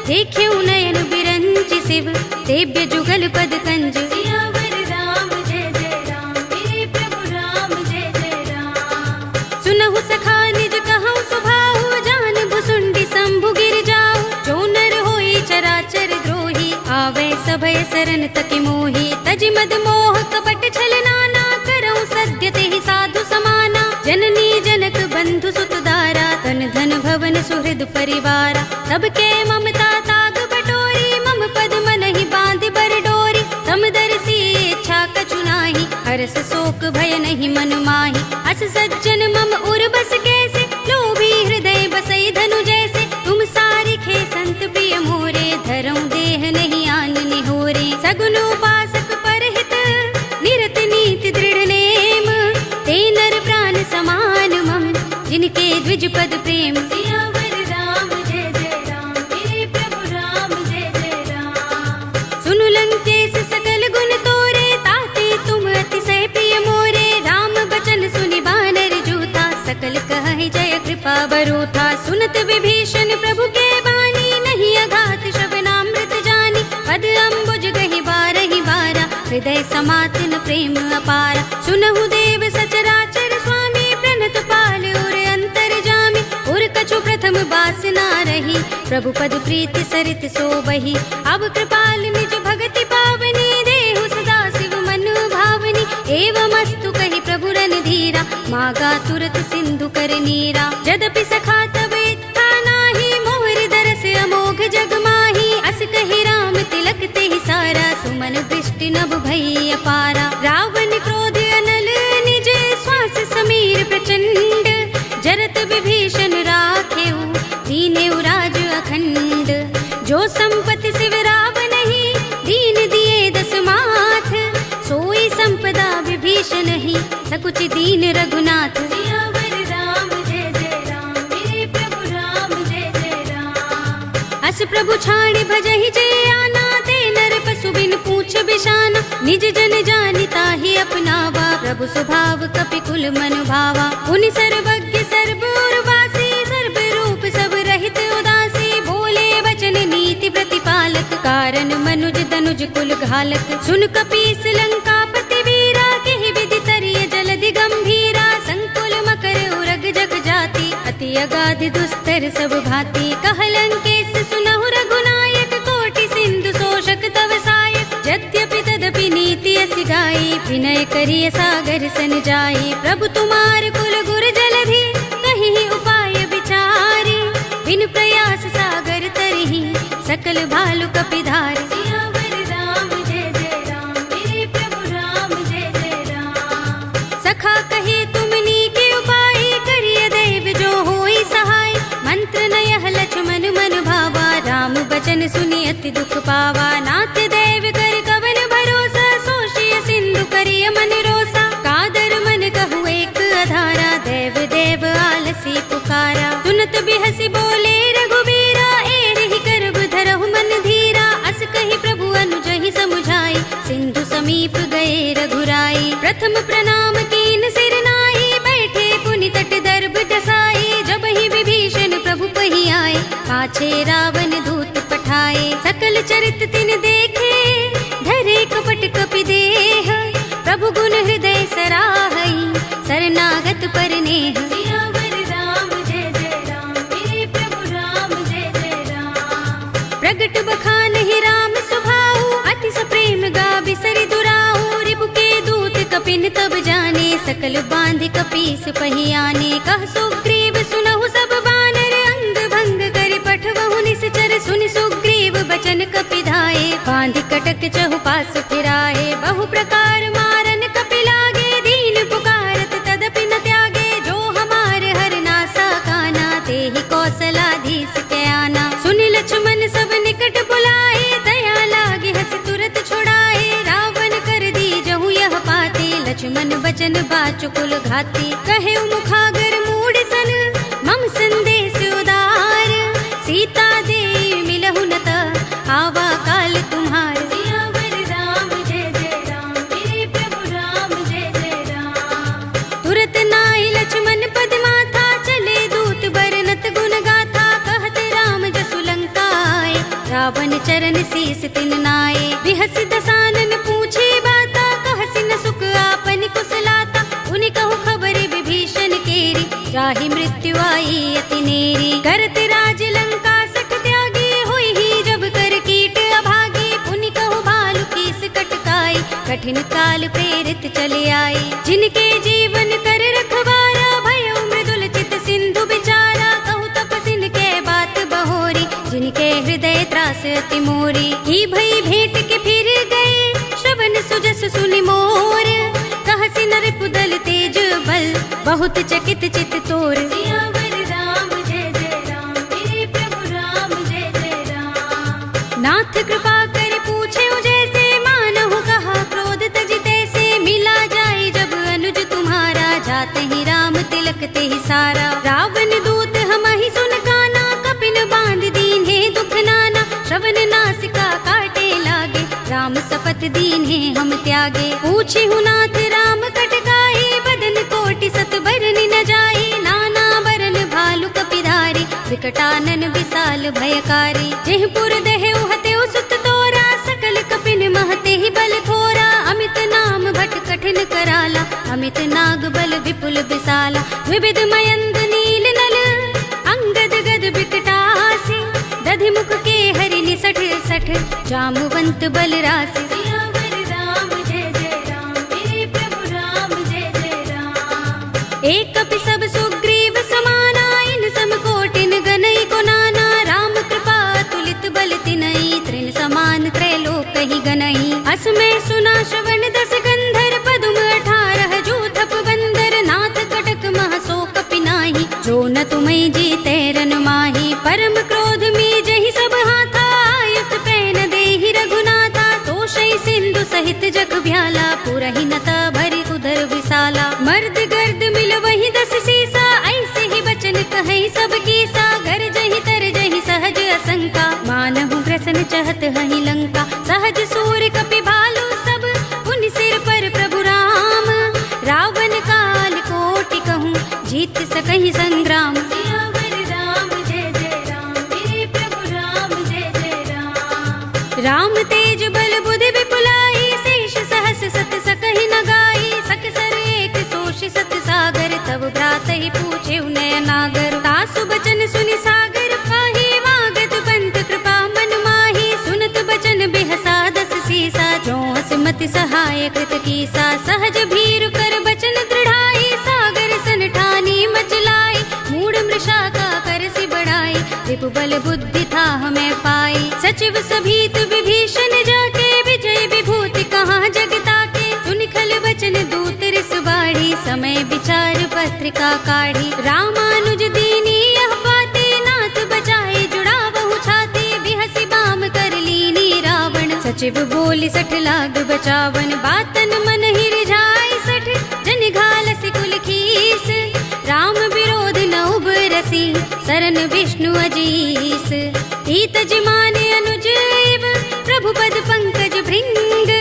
देख्यऊ नयन बिरंचि शिव, देव्य जुगल पद कंज। सियावर राम जय जय राम, मेरे प्रभु राम जय जय राम। सुनहु सखा निज कहऊँ सुभाहु, जान भुसुंडी शंभु गिर जाऊ। जो नर होई चराचर द्रोही, आवे सभय सरन तकि मोही। तजि मद मोह कपट छल नाना, करऊँ सद्य तेहि साधु समाना। जननी जनक बंधु सुत दारा, तन धन भवन सुहृद परिवारा। सबके ममता ताग बटोरी, मम पद मनहि बांधि बर डोरी। समदर्शी इच्छा कछु नाही, हरस शोक भय नहीं मन माही। अस सज्जन मम उर बस कैसे, लोभी हृदय बसई धनु जैसे। तुम सारिखे संत प्रिय मोरे, धरऊँ देह नहीं आन निहोरे। सगुन उपासक परहित, निरत नीति दृढ़ नेम। ते नर प्राण समान मम, जिनके द्विज पद प्रेम। सियावर राम जय जय राम, मेरे प्रभु राम जय जय राम। सुनु लंकेश सकल गुण तोरे, ताते तुम अतिशय प्रिय मोरे। राम बचन सुनि बानर जूथा, सकल कहहि जय कृपा बरूथा। सुनत विभीषण प्रभु के बानी, नहीं अघात श्रवणामृत जानी। पद अम्बुज गहि बारहि बारा, हृदय समातन प्रेम अपारा। सुनहु देव सचराचर स्वामी, प्रणत पाल उर अंतर जामी। उर कछु प्रथम बासना रही, प्रभु पद प्रीति सरित सोबही। अब कृपाल निज भगति पावनी, देहु सदा शिव मन भावनी। एवमस्तु कहि प्रभु रणधीरा, मागा तुरत सिंधु कर नीरा। यद्यपि सखा तब इच्छा नाही, मोहर दरस अमोघ जग माही। अस कहि राम तिलक तेहि सारा, सुमन दृष्टि नभ भई अपारा। रावण क्रोध अनल निज, श्वास समीर प्रचंड। जरत विभीषण राखेऊ, दीनेऊ राज अखंड। जो संपत्ति शिव रावण ही, दीन दिए दस माथ। सोई संपदा विभीषण ही, सकुच दीन रघुनाथ। सियावर राम जय जय राम, मेरे प्रभु राम जय जय राम। अस प्रभु छाड़ भजहि जय आना, ते नर पशु बिन पूछ बिशाना। निज जन जानिता ही अपनावा, प्रभु स्वभाव कपि कुल मन भावा। पुनि सर्वज्ञ सर्व उर्वासी, सर्व रूप सब रहित उदासी। बोले वचन नीति प्रतिपालक, कारण मनुज तनुज कुल घालक। सुन कपीस लंकापति वीरा, केहि विधि तरिय जलधि गंभीरा। संकुल मकर उरग जग जाति, अति अगाध दुस्तर सब भांति। कह लंकेश सुनहु रघुनायक, कोटि सिंधु शोषक तव सायक। यद्यपि तदपि नीति अस गाई, विनय करिय सागर सन जाई। प्रभु तुम्हार कुल गुर जलधि, कहीं उपाय विचारी। बिन प्रयास सागर तरही, सकल भालु कपिधारी। सियावर राम जय जय राम, मेरे प्रभु राम जय जय राम। सखा कहे तुमनी के उपाय, करिय दैव जो होई सहाय। मंत्र नयह लक्ष्मण मन भावा, राम बचन सुनि अति दुख पावा। नाथ देव कर कवन भरोसा, सोशिय सिंधु करिय मन रोसा। कादर मन कहु एक अधारा, देव देव आलसी पुकारा। सुनत बिहसी बोले रघुबीरा, एहि करब धरहु मन धीरा। अस कहि प्रभु अनुजहि समुझाई, सिंधु समीप गए रघुराई। प्रथम प्रणाम कीन सिर नाई, बैठे पुनि तट दर्भ दसाई। जब ही विभीषण प्रभु पहि आए, पाछे रावण दूत पठाए। सकल चरित तिन देखे, धरे कपट कपि देह। प्रभु गुण हृदय सराहई, शरणागत पर नेह। सियावर राम जय जय राम, मेरे प्रभु राम जय जय राम। प्रगट बखान ही राम सुभाऊ, अति सप्रेम गा बिसरि दुराऊ। रिपु के दूत कपिन तब जाने, सकल बांध कपीस पहियाने। कह सुग्रीव सुनहु सब बानर, अंग भंग कर पठवहु निश्चर। सुनि सुग्रीव बचन कपि धाये, बांध कटक चहुपास फिराए। बहु प्रकार मारन कपि लागे, दीन पुकारत तदपि न त्यागे। जो हमार हरनासा काना, तेहि कौशलाधीश के आना। सुनि लक्ष्मण सब निकट बुलाए, दया लागे हस तुरत छुड़ाए। रावण कर दी जहु यह पाते, लक्ष्मण बचन बाचुकुल घाती। कहे मुखागर मूढ़ सन, मम संदेश उदार। सीता दे मिलहु न त, आवा काल तुम्हार। सियावर राम जय जय राम, मेरे प्रभु राम जय जय राम। तुरत नाई लक्ष्मण पद माथा, चले दूत बरनत गुण गाथा। कहत राम जसु लंका आए, रावण चरण शीस तिन नाए। बिहस दसानन पूछे बाता, कहसि न सुख आपन कुशलाता। उनि कहु खबर विभीषण केरी, जाहि मृत्यु आई अति नेरी। करत राज लंका सठ त्यागी, होई ही जब कर कीट अभागी। पुनि कहु भालु कीस कटकाई, कठिन काल प्रेरित चले आई। जिनके जीवन कर रखवारा, भयउ मृदुल चित सिंधु बिचारा। कहु तपसिन के बात बहोरी, जिनके हृदय त्रास अति मोरी। ही भई भेंट के फिर गए, श्रवण सुजस सुनि मोर। कहसि नर पुदल तेज बल, बहुत चकित चित तोर। सियावर राम जय जय राम, मेरे प्रभु राम जय जय राम। नाथ कृपा कर पूछे जैसे, मानहु कहा क्रोध तजिते से। मिला जाए जब अनुज तुम्हारा, जाते ही राम तिलक ते ही सारा। रावण दूत हमहि सुन काना, कपिन बांध दीन्हे दुख नाना। श्रवण नासिका काटे लागे, राम सपत दीन्हे हम त्यागे। पूछे नाथ राम कटकाई, बदन कोटि सत बरनि न जाई। नाना बरन भालु कपिधारी, विकटानन विशाल भयकारी। जेहपुर देहु हतेउ सुत तोरा, सकल कपिन महते ही बल थोरा। अमित नाम भट कठिन कराला, अमित नाग बल विपुल विशाला। विविध मयंद नील नल, अंगद गद बिकटासी। दधि मुख के हरि निसठ सठ, जामवंत बल रासि। सियावर राम जय जय राम, मेरे प्रभु राम जय जय राम। एक कपि सब सुग्रीव समाना, इन सम कोटिन गनई को नाना। राम कृपा तुलित बल तिनई, तृण समान त्रैलोक ही गनई। अस में सुना श्रवण दस गंधर, पदुम 18 जूथप बंदर। नाथ कटक मह सो कपि नाही, जो न तुम्हें जीते रन माही। परम क्रोध में जहि सब हाथा, आयुष पैन देहि रघुनाथा। तोषई सिंधु सहित जग भ्याला, पुरहि नता भरि उदर विशाला। मर्द गर्द मिल वही 10 सीसा, ऐसे ही बचन कहि सब कीसा। गर जहि तर जहि सहज असंका, मानहु ग्रसन चहत हहि लंका। सहज सूर कपि भालु सब, पुनि सिर पर प्रभु राम। रावण काल कोटि कहूँ, जीत सकहि संग्राम। सियावर राम जय जय राम, मेरे प्रभु राम जय जय राम। राम तेज बल बुद्धि विपुलाई, शेष सहस सत सकहि न गाई। सकसर एक सोष सत सागर, तब भ्रात ही पूछे उनय नागर। तासु बचन सुनि सागर पाही, मागत पंत कृपा मन माही। सुनत बचन बिहसा 10 सीसा, जो हसमति सहाय कृत कीसा। सहज भीरु कर बचन दृढ़ाई, सागर सन ठानी मचलाई। मूढ़ मृषा का करसि बढ़ाई, रिपु बल बुद्धि था हमें पाई। सचिव सभीत विभीषण जाके, विजय विभूति कहाँ जगता के। सुनि खल बचन दूत रिस बाढ़ी, समय विचार पत्रिका काढ़ी। रामानुज दीनी यह पाते, नाथ बचाए जुड़ा बहु छाते। बिहसी बाम कर लीनी रावण, सचिव बोली 60 लाग बचावन, बातन मन ही रिझाई 60 जन घालसी कुल खीस। राम विरोध न उबरसी सरन विष्णु अजीस, ईत जिमाने अनुज इव प्रभु पद पंकज भृंग।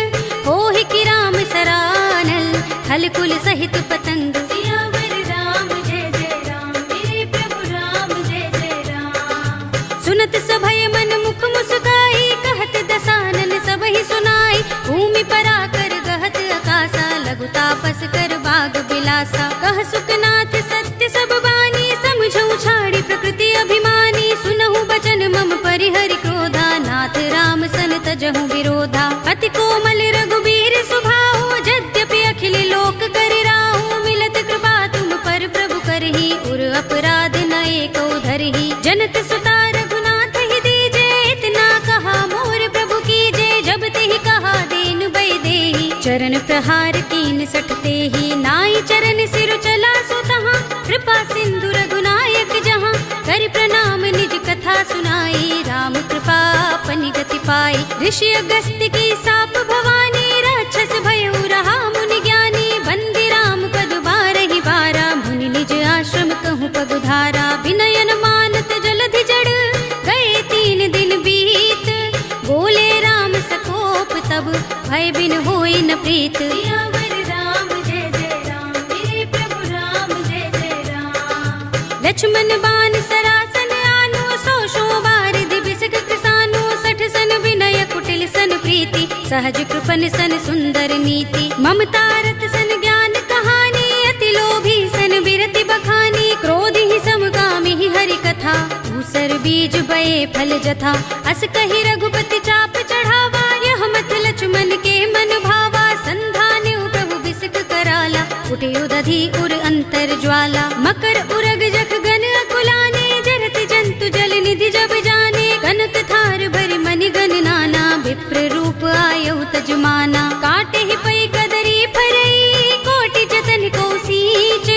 होहि कि राम सरानल खल कुल सहित पतंग। सियावर राम जय जय राम, मेरे प्रभु राम जय जय राम। सुनत सभय मन मुख मुस्काई, कहत दसानन सबहि सुनाई। भूमि पराकर गहत आकाशा, लघु तापस कर बाग बिलासा। कह सुखनाथ सत्य सब बानी, समझऊ छाड़ी प्रकृति अभिमानी। सुनहु बचन मम परिहरि क्रोधा, नाथ राम सन तजहु विरोधा। अति कोमल रघुबीर सुभाऊ, यद्यपि अखिल लोक कर राहु। मिलत कृपा तुम पर प्रभु करही, उर अपराध न एको धरही। जनत सुता रघुनाथ ही दीजे, इतना कहा मोर प्रभु कीजे। जब तेहि कहा दीन बै देहि, चरण प्रहार कीन 60 तेहि। नाई चरण सिर चला सो तहाँ, कृपा सिंधु रघुनायक जहाँ। कर प्रणाम निज कथा सुनाई, राम कृपा अपनी गति पाई। ऋषि अगस्त्य की साप भवानी, राक्षस भयउ रहा मुनि ज्ञानी। बंदी राम पद बारहि बारा, मुनि निज आश्रम कहूँ पगुधारा। विनयन मानत जलधि जड़, गए 3 दिन बीत। बोले राम सकोप तब, भय बिन होई न प्रीत। सियावर राम जय जय राम, मेरे प्रभु राम जय जय राम। लक्ष्मण बान सरासन आनो, 100 बारिधि बिसक कृसानो। 60 सन विनय कुटिल सन प्रीति, सहज कृपन सन सुंदर नीति। ममता रत सन ज्ञान कहानी, अति लोभी सन बिरति बखानी। क्रोध ही समकामी ही हरि कथा, धूसर बीज बये फल जथा। अस कहि रघुपति चाप चढ़ावा, यह मत लक्ष्मण के मन भावा। संधान्यु प्रभु बिसक कराला, उठियो दधि उर अंतर ज्वाला। मकर उरग जख गन अकुलाने, जरत जंतु जल निधि जब जाने। कनक थार भरि मनि गन नाना, विप्र रूप आयौ तजमाना। काटे ही पै कदरी फरई, कोटि जतन को सींच।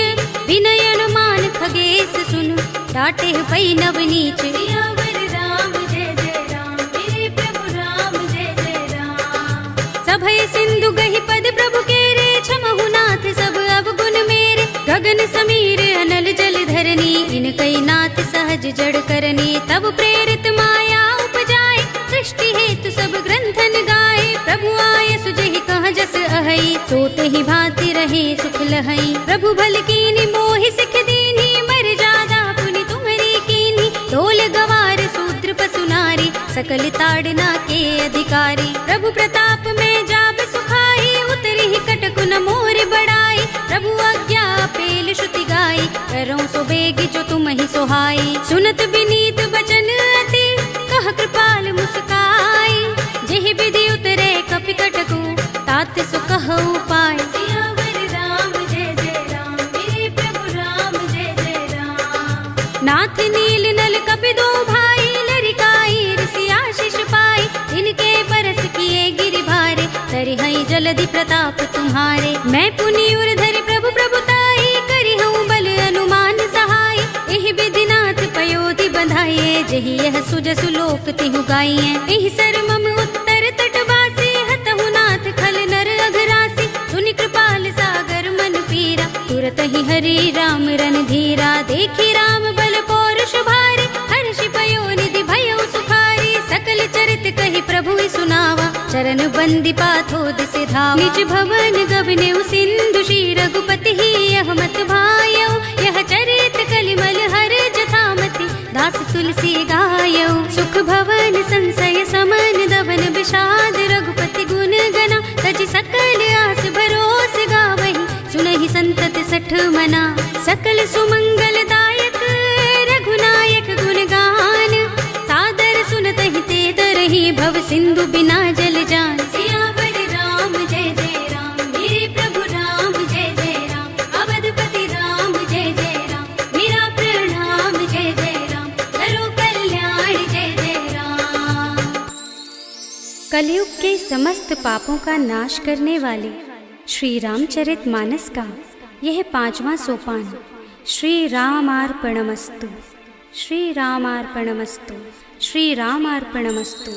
विनयन मान खगेश सुन, डाटे ही पै नवनीच। सियावर राम जय जय राम, मेरे प्रभु राम जय जय राम। सभय सिंधु गहि पद प्रभु केरे, क्षमहु नाथ सब अवगुण मेरे। गगन समीर अनल जल धरनी, इनकै नाथ सहज जड़ करनी। तब प्रेरित माया उपजाए, सृष्टि हेतु सब ग्रंथन गाए। प्रभु आय सुजहि कह जस अहै, सोत ही भांति रहे सुख लहै। प्रभु भल कीनी मोहि सिख दीनी, मर जादा पुनि तुम्हरी कीनी। ढोल गवार शूद्र पशु नारी, सकल ताड़ना के अधिकारी। प्रभु प्रताप में जाब सुखाई, उतरी ही कटकु न मोर बड़ाई। प्रभु आज्ञा पेल श्रुति गाई, करऊं सो बेग जो तुम ही सोहाई। सुनत विनीत बचन अति, कह कृपाल मुस्काई। जेहि विधि उतरे कपि कटकु, तात सो कहु पाय। सियावर राम जय जय राम, मेरे प्रभु राम जय जय राम। नाथ नील नल कपि दो भाई, लरिकाई ऋषि आशीष पाई। इनके परस किए गिरि भारे, तरिहै जलधि प्रताप तुम्हारे। मैं पुनि उर धरि प्रभु प्रभुताई, करिहऊँ बल अनुमान सहाय। एहि विधि नाथ पयोधि बंधाइए, जेहि यह सुजसु लोक तिहु गाइए। एहि सर मम उत्तर तटवासी, हतहु नाथ खल नर अघरासी। सुनि कृपाल सागर मन पीरा, तुरत ही हरि राम रन धीरा। देखी राम बल पौरुष भारी, हर्षि पयो निधि भयउ सुखारी। सकल चरित कहि प्रभु सुनावा, चरण बंदी पाथोद से धावा। निज भवन गबनेउ सिंधु, श्री रघुपति ही यह मत भायौ। यह चरित कलिमल हर जथामति, दास तुलसी गायौ। सुख भवन संशय समन, दवन विषाद रघुपति गुण गना। तज सकल आस भरोस गावहि, सुनहि संतत 60 मना। सकल सुमंगल दायक रघुनायक गुण गान, सादर सुनतहि ते तरहि भव सिंधु बिना जल जान। सियावर राम जय जय राम, मेरे प्रभु राम जय जय राम। अवधपति राम जय जय राम, मेरा प्रणाम जय जय राम। करो कल्याण जय जय राम। कलयुग के समस्त पापों का नाश करने वाले श्री रामचरितमानस का यह 5वां सोपान श्री रामार्पणमस्तु, श्री रामार्पणमस्तु, श्री रामार्पणमस्तु।